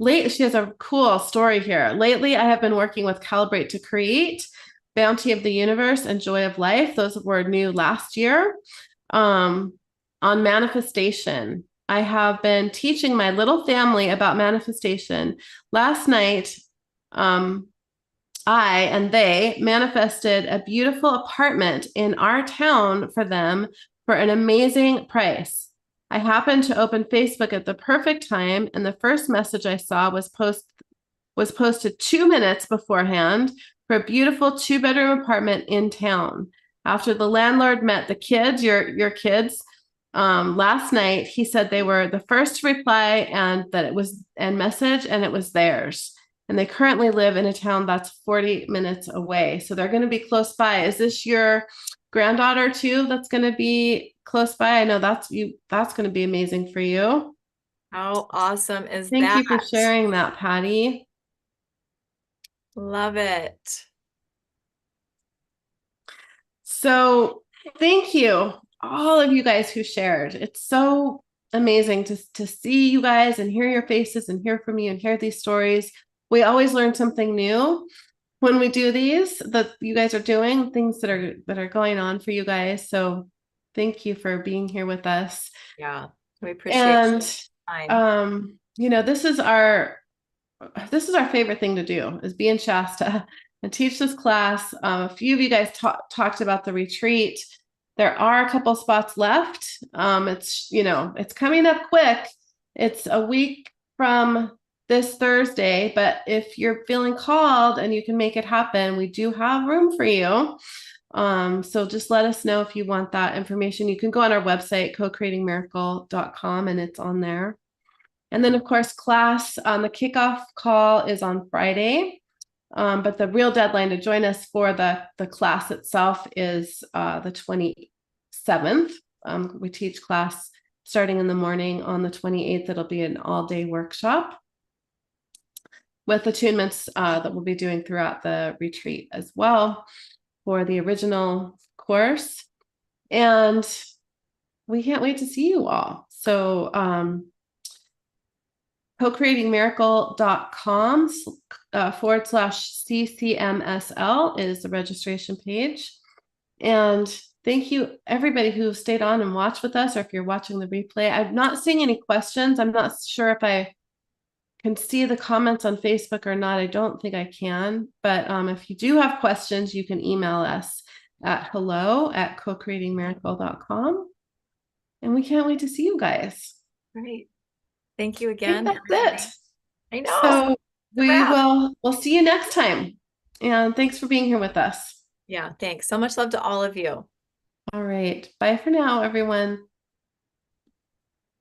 She has a cool story here. Lately, I have been working with Calibrate to Create, Bounty of the Universe, and Joy of Life. Those were new last year. On manifestation, I have been teaching my little family about manifestation. Last night, I and they manifested a beautiful apartment in our town for them for an amazing price. I happened to open Facebook at the perfect time, and the first message I saw was posted 2 minutes beforehand for a beautiful 2-bedroom apartment in town. After the landlord met the kids, your kids, last night, he said they were the first to reply and message, and it was theirs. And they currently live in a town that's 40 minutes away. So they're going to be close by. Is this your granddaughter too that's going to be close by? I know that's going to be amazing for you. How awesome is that? Thank you for sharing that, Patty. Love it. So thank you, all of you guys who shared. It's so amazing to see you guys and hear your faces and hear from you and hear these stories. We always learn something new when we do these, that you guys are doing things that are going on for you guys. So Thank you for being here with us. Yeah, we appreciate And this is our favorite thing to do, is be in Shasta and teach this class. A few of you guys talked about the retreat. There are a couple spots left. It's coming up quick. It's a week from this Thursday, but if you're feeling called and you can make it happen, we do have room for you. So just let us know if you want that information. You can go on our website, CoCreatingMiracle.com, and it's on there. And then, of course, class on the kickoff call is on Friday. But the real deadline to join us for the class itself is the 27th. We teach class starting in the morning. On the 28th, it'll be an all-day workshop with attunements that we'll be doing throughout the retreat as well for the original course. And we can't wait to see you all. So CoCreatingMiracle.com /CCMSL is the registration page. And thank you, everybody who stayed on and watched with us, or if you're watching the replay. I'm not seeing any questions. I'm not sure if I can see the comments on Facebook or not. I don't think I can. But if you do have questions, you can email us at hello@CoCreatingMiracle.com. And we can't wait to see you guys. Great. Thank you again. That's it. I know. So we'll see you next time. And thanks for being here with us. Yeah, thanks. So much love to all of you. All right. Bye for now, everyone.